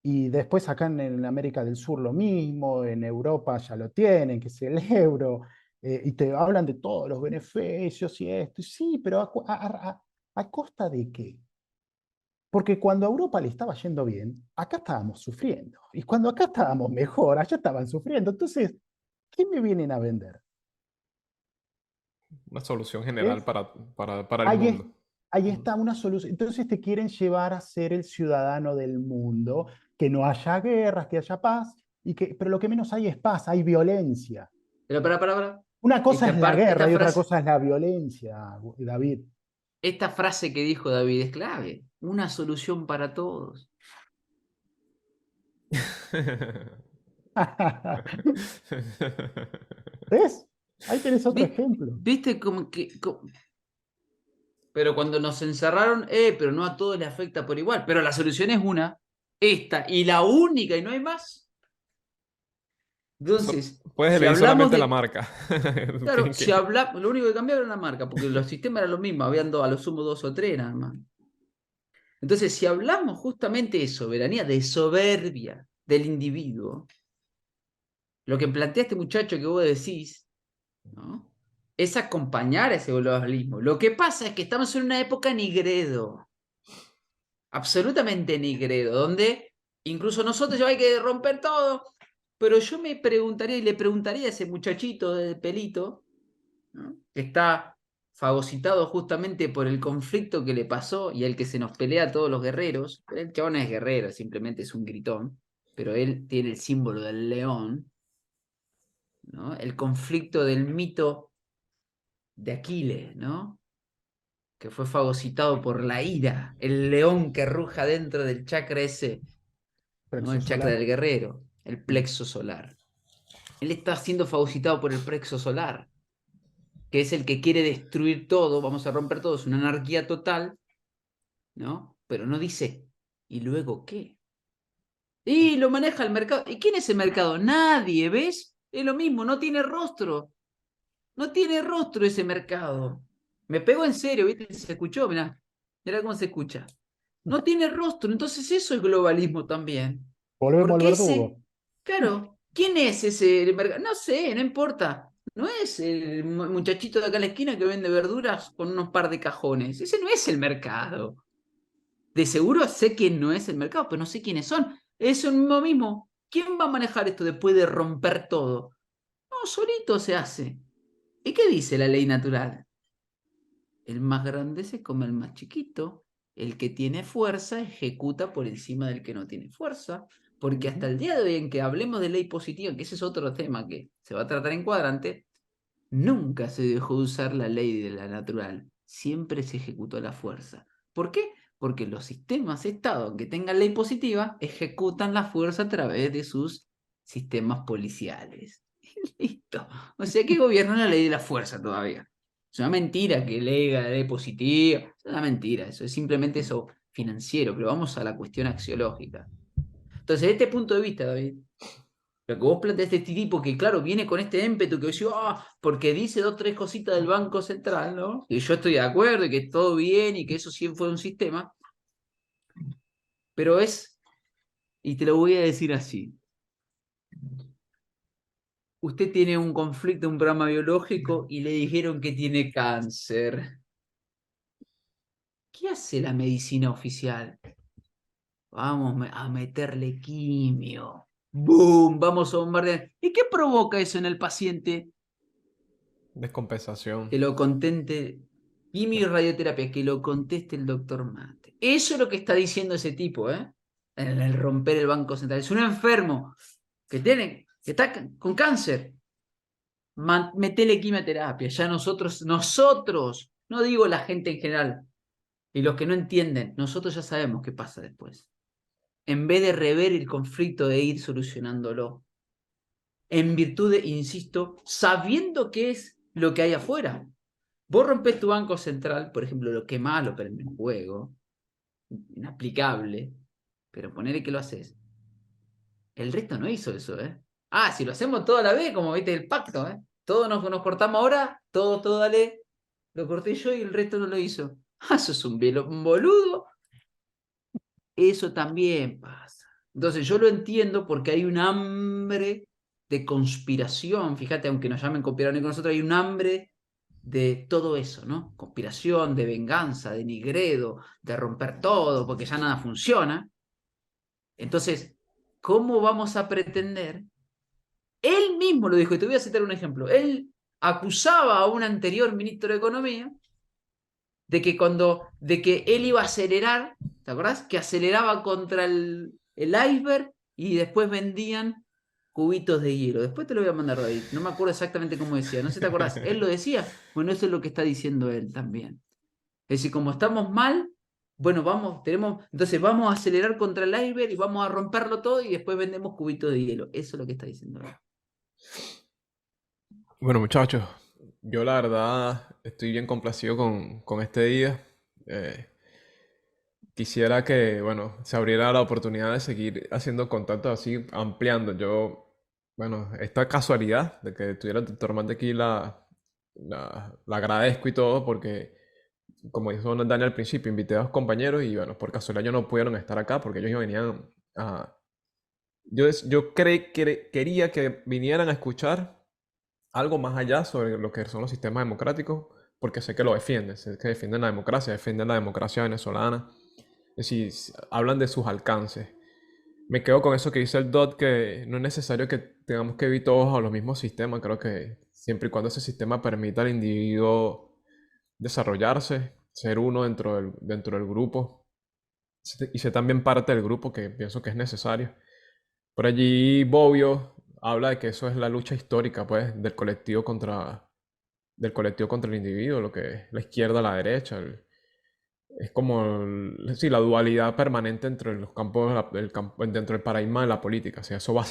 y después acá en América del Sur lo mismo, en Europa ya lo tienen, que es el euro, y te hablan de todos los beneficios y esto, y sí, pero ¿a costa de qué? Porque cuando a Europa le estaba yendo bien, acá estábamos sufriendo, y cuando acá estábamos mejor, allá estaban sufriendo. Entonces, ¿qué me vienen a vender? Una solución general ¿Ves? para el Ahí, mundo. ahí está una solución. Entonces te quieren llevar a ser el ciudadano del mundo, que no haya guerras, que haya paz, pero lo que menos hay es paz, hay violencia. Pero para. Una cosa es Esta la parte, guerra y otra cosa es la violencia, David. esta frase que dijo David es clave. Una solución para todos. ¿Ves? Ahí tenés otro ejemplo. ¿Viste como que... Pero cuando nos encerraron, pero no a todos les afecta por igual. Pero la solución es una, esta, y la única, y no hay más. Entonces, Puedes si elegir hablamos solamente la de... marca. Claro, si hablamos, lo único que cambiaba era la marca, porque los sistemas eran los mismos, habían a lo sumo 2 o 3 nada más. Entonces, si hablamos justamente de soberanía, de soberbia del individuo, lo que plantea este muchacho que vos decís, ¿no? Es acompañar a ese globalismo. Lo que pasa es que estamos en una época nigredo, absolutamente nigredo, donde incluso nosotros ya hay que romper todo, pero yo me preguntaría y le preguntaría a ese muchachito de pelito, ¿no? Que está fagocitado justamente por el conflicto que le pasó y el que se nos pelea a todos los guerreros. El chabón no es guerrero, simplemente es un gritón, pero él tiene el símbolo del león, ¿no? El conflicto del mito de Aquiles, ¿no? Que fue fagocitado por la ira, el león que ruja dentro del chakra ese, ¿no? Plexo El chakra solar. del guerrero, el plexo solar. Él está siendo fagocitado por el plexo solar, que es el que quiere destruir todo, vamos a romper todo, es una anarquía total, ¿no? Pero no dice, ¿y luego qué? Y lo maneja el mercado. ¿Y quién es el mercado? Nadie, ¿ves? Es lo mismo, no tiene rostro. No tiene rostro ese mercado. Me pegó en serio, ¿viste? Se escuchó, mirá. Mirá cómo se escucha. No tiene rostro, entonces eso es globalismo también. Volvemos al Porque ese, verdugo. claro, ¿quién es ese mercado? No sé, no importa. No es el muchachito de acá en la esquina que vende verduras con unos par de cajones. Ese no es el mercado. De seguro sé quién no es el mercado, pero no sé quiénes son. Es lo mismo. ¿Quién va a manejar esto después de romper todo? No, solito se hace. ¿Y qué dice la ley natural? El más grande se come al más chiquito. El que tiene fuerza ejecuta por encima del que no tiene fuerza. Porque hasta el día de hoy en que hablemos de ley positiva, que ese es otro tema que se va a tratar en cuadrante, nunca se dejó de usar la ley de la natural. Siempre se ejecutó la fuerza. ¿Por qué? Porque los sistemas Estado que tengan ley positiva ejecutan la fuerza a través de sus sistemas policiales. Listo. O sea que gobierna la ley de la fuerza todavía. Es una mentira que lega la ley positiva. Es una mentira. Eso es simplemente eso financiero. Pero vamos a la cuestión axiológica. Entonces, desde este punto de vista, David, lo que vos planteaste, este tipo que, claro, viene con este ímpetu que decís, porque dice dos o tres cositas del Banco Central, ¿no? Y yo estoy de acuerdo y que todo bien y que eso sí fue un sistema, pero y te lo voy a decir así, usted tiene un conflicto, un programa biológico y le dijeron que tiene cáncer. ¿Qué hace la medicina oficial? Vamos a meterle quimio. ¡Boom! Vamos a bombardear. ¿Y qué provoca eso en el paciente? Descompensación. Que lo contente. Quimio y radioterapia, que lo conteste el doctor Mate. Eso es lo que está diciendo ese tipo, ¿eh? En el romper el Banco Central. Es un enfermo que está con cáncer. Metele quimioterapia. Ya nosotros, no digo la gente en general, y los que no entienden, nosotros ya sabemos qué pasa después. En vez de rever el conflicto de ir solucionándolo. En virtud de, insisto, sabiendo qué es lo que hay afuera. Vos rompés tu banco central, por ejemplo, lo quemás, lo prendés en juego, inaplicable, pero ponele que lo haces. El resto no hizo eso, ¿eh? Ah, si lo hacemos toda la vez, como viste el pacto, ¿eh? Todos nos cortamos ahora, todo, dale. Lo corté yo y el resto no lo hizo. Ah, eso es un boludo. Eso también pasa. Entonces yo lo entiendo porque hay un hambre de conspiración. Fíjate, aunque nos llamen conspiranoicos con nosotros, hay un hambre de todo eso, ¿no? Conspiración, de venganza, de nigredo, de romper todo, porque ya nada funciona. Entonces, ¿cómo vamos a pretender? Él mismo lo dijo, y te voy a citar un ejemplo. Él acusaba a un anterior ministro de Economía de que él iba a acelerar, ¿te acordás? Que aceleraba contra el iceberg y después vendían cubitos de hielo. Después te lo voy a mandar, David. No me acuerdo exactamente cómo decía. No sé si te acordás. Él lo decía. Bueno, eso es lo que está diciendo él también. Es decir, como estamos mal, bueno, entonces vamos a acelerar contra el iceberg y vamos a romperlo todo y después vendemos cubitos de hielo. Eso es lo que está diciendo él. Bueno, muchachos, yo la verdad estoy bien complacido con este día. Eh, Quisiera que, bueno, se abriera la oportunidad de seguir haciendo contactos así, ampliando. Bueno, esta casualidad de que tuviera el doctor Mate aquí la agradezco y todo porque, como dijo Daniel al principio, invité a dos compañeros y, bueno, por casualidad ellos no pudieron estar acá porque ellos venían a... Quería que vinieran a escuchar algo más allá sobre lo que son los sistemas democráticos, porque sé que lo defienden, sé que defienden la democracia venezolana. Es decir, hablan de sus alcances. Me quedo con eso que dice el DOT, que no es necesario que tengamos que vivir todos a los mismos sistemas. Creo que siempre y cuando ese sistema permita al individuo desarrollarse, ser uno dentro del grupo y ser también parte del grupo, que pienso que es necesario. Por allí Bobbio habla de que eso es la lucha histórica, pues, del colectivo contra el individuo, lo que es la izquierda, la derecha. Es como sí, la dualidad permanente entre los campos, dentro del paradigma de la política. O sea, eso va a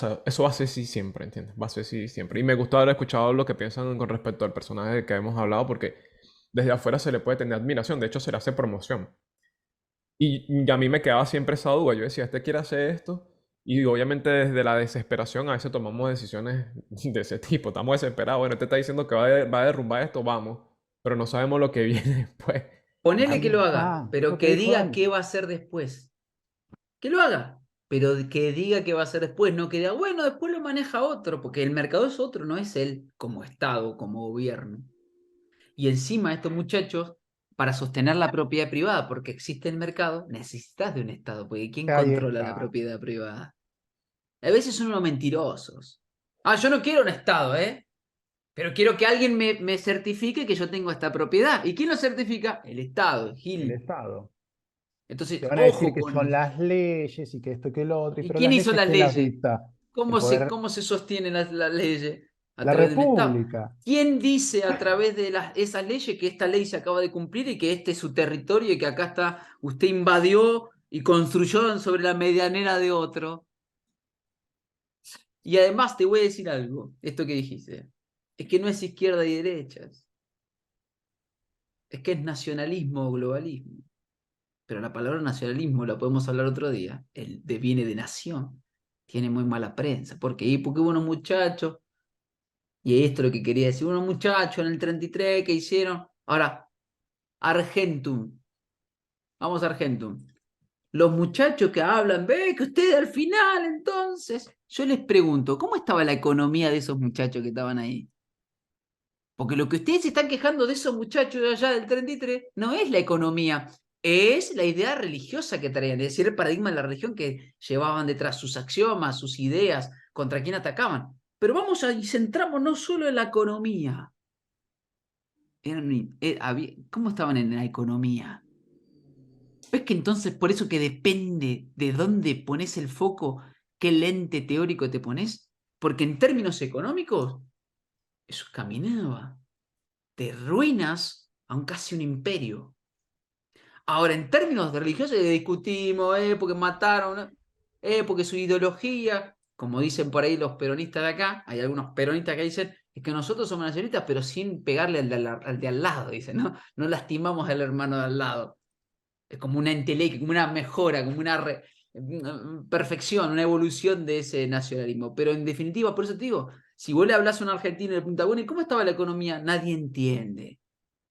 ser así siempre, ¿entiendes? Va a ser así siempre. Y me gusta haber escuchado lo que piensan con respecto al personaje que hemos hablado, porque desde afuera se le puede tener admiración, de hecho se le hace promoción. Y a mí me quedaba siempre esa duda. Yo decía, este quiere hacer esto. Y obviamente desde la desesperación a veces tomamos decisiones de ese tipo. Estamos desesperados. Bueno, este está diciendo que va a derrumbar esto, vamos. Pero no sabemos lo que viene después. Ponele que Ahí lo haga, está, pero lo que que dijo diga Dani. qué va a hacer después. Que lo haga, pero que diga qué va a hacer después, no que diga, bueno, después lo maneja otro, porque el mercado es otro, no es él como Estado, como gobierno. Y encima estos muchachos, para sostener la propiedad privada, porque existe el mercado, necesitas de un Estado, porque ¿quién Ahí controla la está. propiedad privada? A veces son unos mentirosos. Ah, yo no quiero un Estado, ¿eh? Pero quiero que alguien me certifique que yo tengo esta propiedad. ¿Y quién lo certifica? El Estado, el El Gil. Estado. Te Entonces, van a decir ojo que con son eso. las leyes y que esto y que lo otro. ¿Y Pero quién las hizo leyes, las ¿quién las leyes? dicta? El poder, ¿Cómo se sostienen las leyes? A la través de un Estado. República. ¿Quién dice a través de esas leyes que esta ley se acaba de cumplir y que este es su territorio y que acá está, usted invadió y construyó sobre la medianera de otro? Y además te voy a decir algo, esto que dijiste, es que no es izquierda y derechas, es que es nacionalismo o globalismo. Pero la palabra nacionalismo la podemos hablar otro día, viene de nación, tiene muy mala prensa. ¿Por qué? Porque hubo unos muchachos, y esto es lo que quería decir, unos muchachos en el 33 que hicieron, ahora, Argentum, vamos a Argentum. Los muchachos que hablan, ve que ustedes al final, entonces, yo les pregunto, ¿cómo estaba la economía de esos muchachos que estaban ahí? Porque lo que ustedes se están quejando de esos muchachos de allá del 33 no es la economía. es la idea religiosa que traían, es decir, el paradigma de la religión que llevaban detrás, sus axiomas, sus ideas, contra quién atacaban. Pero vamos a y centramos no solo en la economía. ¿Cómo estaban en la economía? ¿Ves que entonces por eso que depende de dónde pones el foco, qué lente teórico te pones? Porque en términos económicos, eso caminaba. Te ruinas a casi un imperio. Ahora, en términos de religiosos, discutimos, porque mataron, porque su ideología, como dicen por ahí los peronistas de acá, hay algunos peronistas que dicen, es que nosotros somos nacionalistas, pero sin pegarle al de al lado, dicen, ¿no? No lastimamos al hermano de al lado. Es como una entelequia, como una mejora, como una perfección, una evolución de ese nacionalismo. Pero en definitiva, por eso te digo, si vos le hablas a un argentino de Punta Buena, ¿y cómo estaba la economía? Nadie entiende.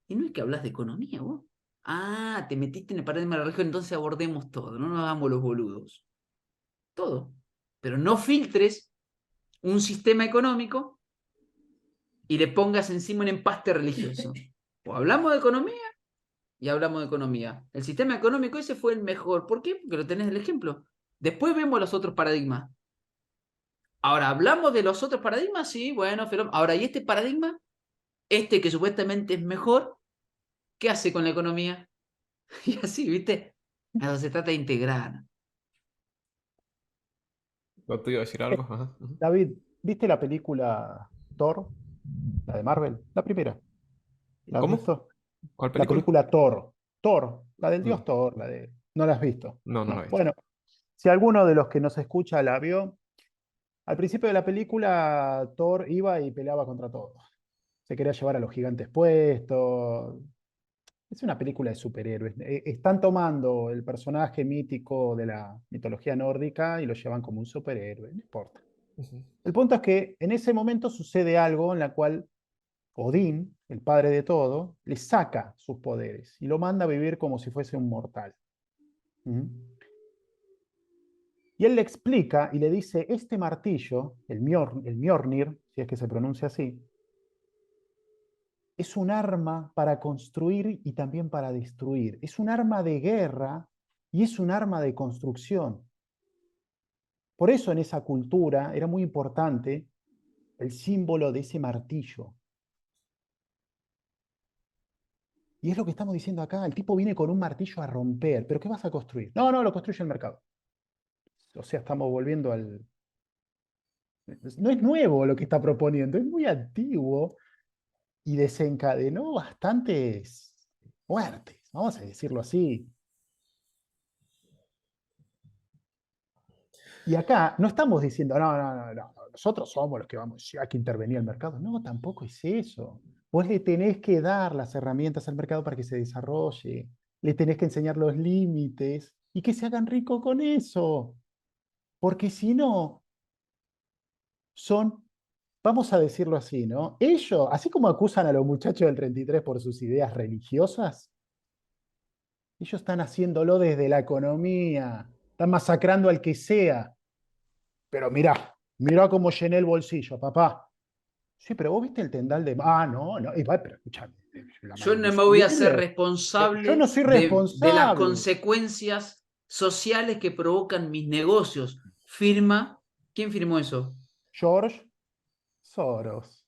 Y no es que hablas de economía, vos. Ah, te metiste en el paradigma de la región, entonces abordemos todo, no nos hagamos los boludos. Todo. Pero no filtres un sistema económico y le pongas encima un empaste religioso. O hablamos de economía y hablamos de economía. El sistema económico ese fue el mejor. ¿Por qué? Porque lo tenés del ejemplo. Después vemos los otros paradigmas. Ahora, ¿hablamos de los otros paradigmas? Sí, bueno, pero ahora, ¿y este paradigma? Este que supuestamente es mejor, ¿qué hace con la economía? Y así, ¿viste? Eso se trata de integrar. ¿No te iba a decir algo? Ajá. Ujú. David, ¿viste la película Thor, la de Marvel? La primera. ¿La has ¿Cómo? visto? ¿Cuál La película? película Thor. Thor, la del Mm, dios Thor, la de... ¿No la has visto? no, no lo he No. visto. Bueno, si alguno de los que nos escucha la vio, al principio de la película Thor iba y peleaba contra todos. Se quería llevar a los gigantes puestos. Es una película de superhéroes. Están tomando el personaje mítico de la mitología nórdica y lo llevan como un superhéroe, no importa. Ujú. El punto es que en ese momento sucede algo en la cual Odín, el padre de todo, le saca sus poderes y lo manda a vivir como si fuese un mortal. ¿Mm? Y él le explica y le dice, este martillo, el Mjolnir, si es que se pronuncia así, es un arma para construir y también para destruir. Es un arma de guerra y es un arma de construcción. Por eso en esa cultura era muy importante el símbolo de ese martillo. Y es lo que estamos diciendo acá. El tipo viene con un martillo a romper. ¿Pero qué vas a construir? No, no, lo construye el mercado. O sea, estamos volviendo al... No es nuevo lo que está proponiendo, es muy antiguo y desencadenó bastantes muertes, vamos a decirlo así. Y acá no estamos diciendo, no, nosotros somos los que vamos, hay que intervenir al mercado. No, tampoco es eso. Vos le tenés que dar las herramientas al mercado para que se desarrolle, le tenés que enseñar los límites y que se hagan rico con eso. Porque si no, son, vamos a decirlo así, ¿no? Ellos, así como acusan a los muchachos del 33 por sus ideas religiosas, ellos están haciéndolo desde la economía, están masacrando al que sea. Pero mirá cómo llené el bolsillo, papá. Sí, pero vos viste el tendal de... Ah, no, y va, pero escuchame, la Yo no Miley me voy a ser Cyrus, yo no responsable soy de las responsable. consecuencias sociales que provocan mis negocios. Firma. ¿Quién firmó eso? George Soros.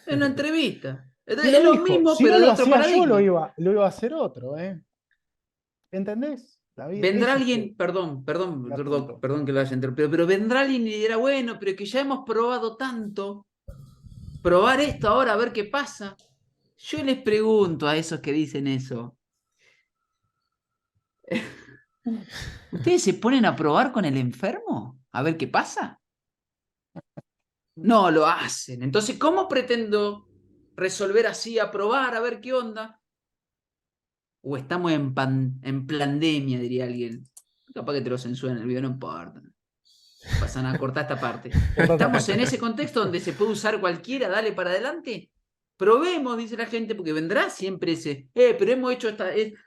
En una entrevista. Y Es lo lo dijo, mismo, si pero no de lo otro hacía yo, paradigma. lo iba a hacer otro, ¿eh? ¿Entendés, David? Vendrá Ese es alguien, perdón, perdón, el perdón, asunto. perdón que lo haya interrumpido, pero vendrá alguien y dirá, bueno, pero que ya hemos probado tanto, probar esto ahora a ver qué pasa. Yo les pregunto a esos que dicen eso, ¿ustedes se ponen a probar con el enfermo? A ver qué pasa. No lo hacen. Entonces, ¿cómo pretendo resolver así, a probar, a ver qué onda? O estamos en pandemia, diría alguien. Capaz que te lo censuran en el video, no importa. Pasan a cortar esta parte. Corta esa Estamos en parte. ese contexto donde se puede usar cualquiera, dale para adelante. Probemos, dice la gente, porque vendrá siempre ese, pero hemos hecho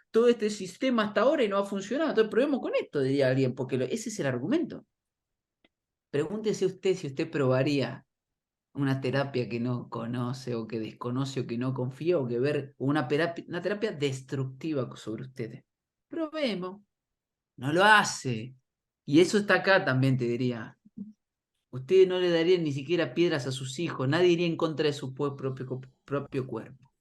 todo este sistema hasta ahora y no ha funcionado. Entonces probemos con esto, diría alguien, porque ese es el argumento. Pregúntese usted si usted probaría una terapia que no conoce o que desconoce o que no confía o que ver una terapia destructiva sobre ustedes. Probemos. No lo hace. Y eso está acá también, te diría. Ustedes no le darían ni siquiera piedras a sus hijos. Nadie iría en contra de su propio cuerpo.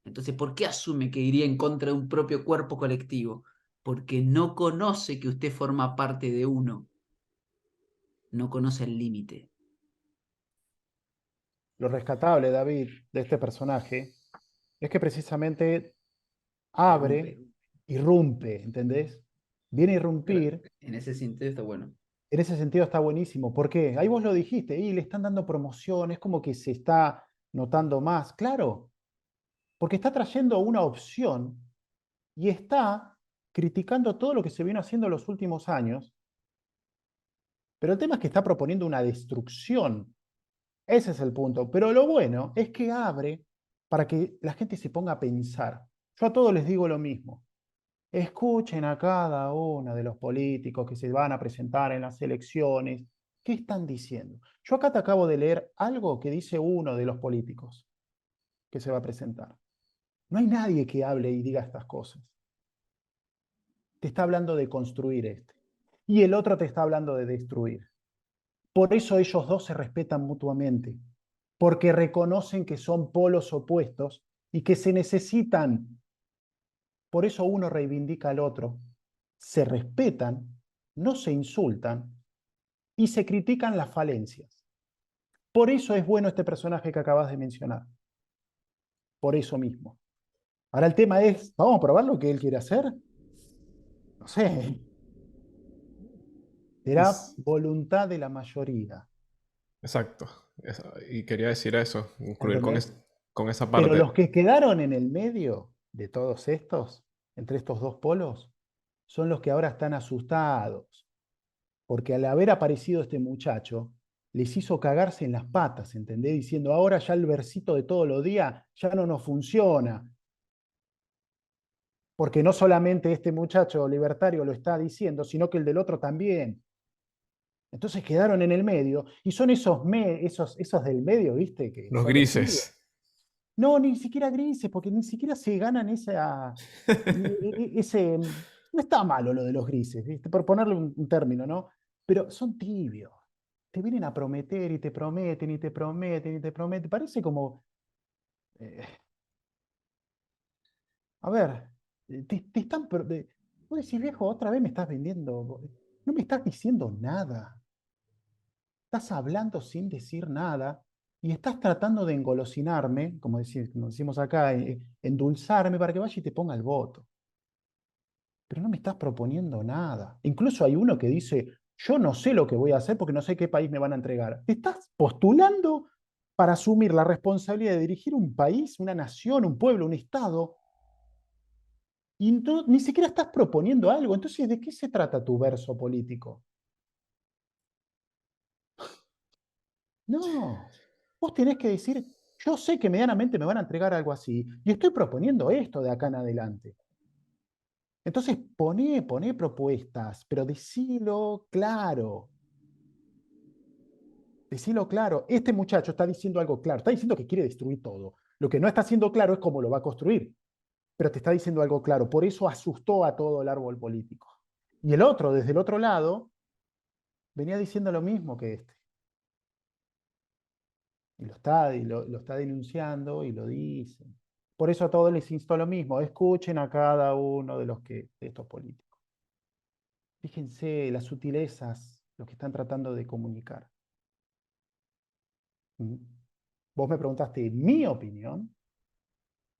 Entonces, ¿por qué asume que iría en contra de un propio cuerpo colectivo? Porque no conoce que usted forma parte de uno. No conoce el límite. Lo rescatable, David, de este personaje es que precisamente abre, Irrumpe. irrumpe, ¿entendés? Viene a Pero irrumpir. en ese sentido está bueno. En ese sentido está buenísimo. ¿Por qué? Ahí vos lo dijiste, y le están dando promoción, es como que se está notando más. Claro, porque está trayendo una opción y está criticando todo lo que se vino haciendo en los últimos años, pero el tema es que está proponiendo una destrucción. Ese es el punto. Pero lo bueno es que abre para que la gente se ponga a pensar. Yo a todos les digo lo mismo. Escuchen a cada uno de los políticos que se van a presentar en las elecciones. ¿Qué están diciendo? Yo acá te acabo de leer algo que dice uno de los políticos que se va a presentar. No hay nadie que hable y diga estas cosas. Te está hablando de construir este. Y el otro te está hablando de destruir. Por eso ellos dos se respetan mutuamente, porque reconocen que son polos opuestos y que se necesitan. Por eso uno reivindica al otro, se respetan, no se insultan y se critican las falencias. Por eso es bueno este personaje que acabas de mencionar. Por eso mismo. Ahora el tema es, ¿vamos a probar lo que él quiere hacer? No sé. Y Será voluntad de la mayoría. exacto. Y quería decir eso, concluir con, ¿Entendés? con esa Pero parte. los que quedaron en el medio de todos estos, entre estos dos polos, son los que ahora están asustados, porque al haber aparecido este muchacho, les hizo cagarse en las patas, ¿entendés? Diciendo, ahora ya el versito de todos los días ya no nos funciona, porque no solamente este muchacho libertario lo está diciendo, sino que el del otro también. Entonces quedaron en el medio, y son esos del medio, ¿viste? Que Los son los tibios. grises. No, ni siquiera grises, porque ni siquiera se ganan ese. No está malo lo de los grises, ¿viste? Por ponerle un término, ¿no? Pero son tibios. Te vienen a prometer y te prometen y te prometen y te prometen. Parece como. eh, a ver, te están. Vos decís, viejo, otra vez me estás vendiendo. No me estás diciendo nada. Estás hablando sin decir nada y estás tratando de engolosinarme, como decimos acá, endulzarme para que vaya y te ponga el voto. Pero no me estás proponiendo nada. Incluso hay uno que dice, yo no sé lo que voy a hacer porque no sé qué país me van a entregar. Te estás postulando para asumir la responsabilidad de dirigir un país, una nación, un pueblo, un estado, y ni siquiera estás proponiendo algo. Entonces, ¿de qué se trata tu verso político? No, vos tenés que decir, yo sé que medianamente me van a entregar algo así y estoy proponiendo esto de acá en adelante. Entonces, poné propuestas, pero decilo claro. Decilo claro. Este muchacho está diciendo algo claro, está diciendo que quiere destruir todo. Lo que no está haciendo claro es cómo lo va a construir, pero te está diciendo algo claro. Por eso asustó a todo el árbol político. Y el otro, desde el otro lado, venía diciendo lo mismo que este. Y lo está denunciando y lo dice. Por eso a todos les insto lo mismo, escuchen a cada uno de estos políticos. Fíjense las sutilezas, lo que están tratando de comunicar. ¿Mm? Vos me preguntaste mi opinión,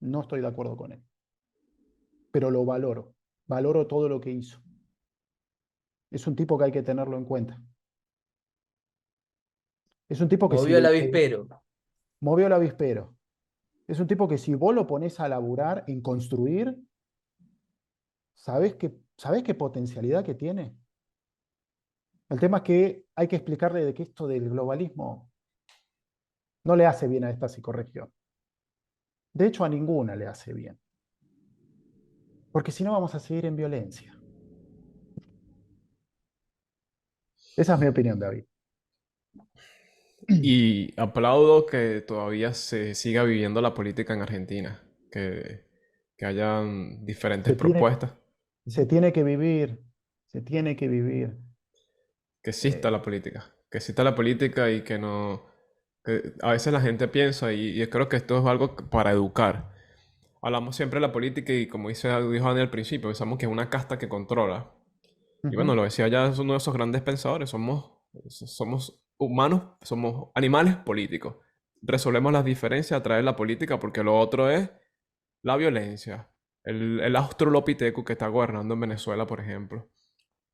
no estoy de acuerdo con él, pero lo valoro todo lo que hizo. Es un tipo que hay que tenerlo en cuenta. Es un tipo que si Movió el avispero. movió el avispero, es un tipo que si vos lo pones a laburar en construir, ¿sabés qué potencialidad que tiene? El tema es que hay que explicarle de que esto del globalismo no le hace bien a esta psicorregión. De hecho, a ninguna le hace bien. Porque si no, vamos a seguir en violencia. Esa es mi opinión, David. Y aplaudo que todavía se siga viviendo la política en Argentina, que hayan diferentes Se tiene, propuestas, se tiene que vivir, se tiene que vivir. Eh, que exista la política y que no, que a veces la gente piensa, y creo que esto es algo para educar. Hablamos siempre de la política y como dijo Daniel al principio, pensamos que es una casta que controla. Y bueno, Ujú. lo decía ya, es uno de esos grandes pensadores. Somos humanos, somos animales políticos. Resolvemos las diferencias a través de la política porque lo otro es la violencia. El Australopithecus que está gobernando en Venezuela, por ejemplo.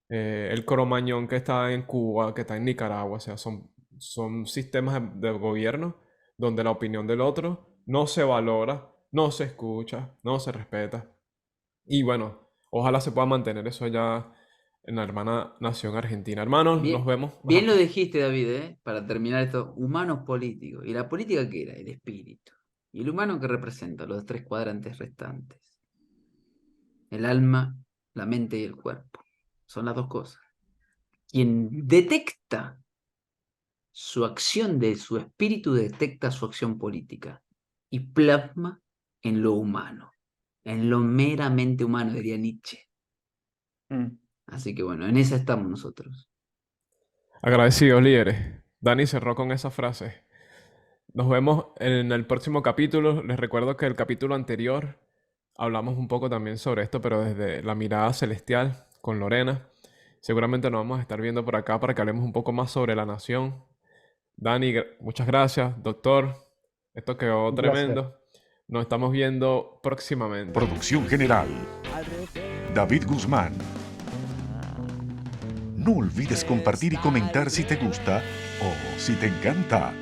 El Cromañón que está en Cuba, que está en Nicaragua. O sea, son sistemas de gobierno donde la opinión del otro no se valora, no se escucha, no se respeta. Y bueno, ojalá se pueda mantener eso ya en la hermana nación argentina. Hermanos, nos Bien, vemos. bien Ajá. lo dijiste, David, ¿eh? Para terminar esto, humanos políticos. ¿Y la política qué era? El espíritu. ¿Y el humano que representa? Los tres cuadrantes restantes. El alma, la mente y el cuerpo. Son las dos cosas. Quien detecta su acción de su espíritu, detecta su acción política y plasma en lo humano, en lo meramente humano, diría Nietzsche. Mm. Así que bueno, en esa estamos nosotros. Agradecidos, líderes. Dani cerró con esa frase. Nos vemos en el próximo capítulo. Les recuerdo que el capítulo anterior hablamos un poco también sobre esto, pero desde la mirada celestial con Lorena. Seguramente nos vamos a estar viendo por acá para que hablemos un poco más sobre la nación. Dani, muchas gracias. Doctor, esto quedó Un placer. tremendo. Nos estamos viendo próximamente. Producción general, David Guzmán. No olvides compartir y comentar si te gusta o si te encanta.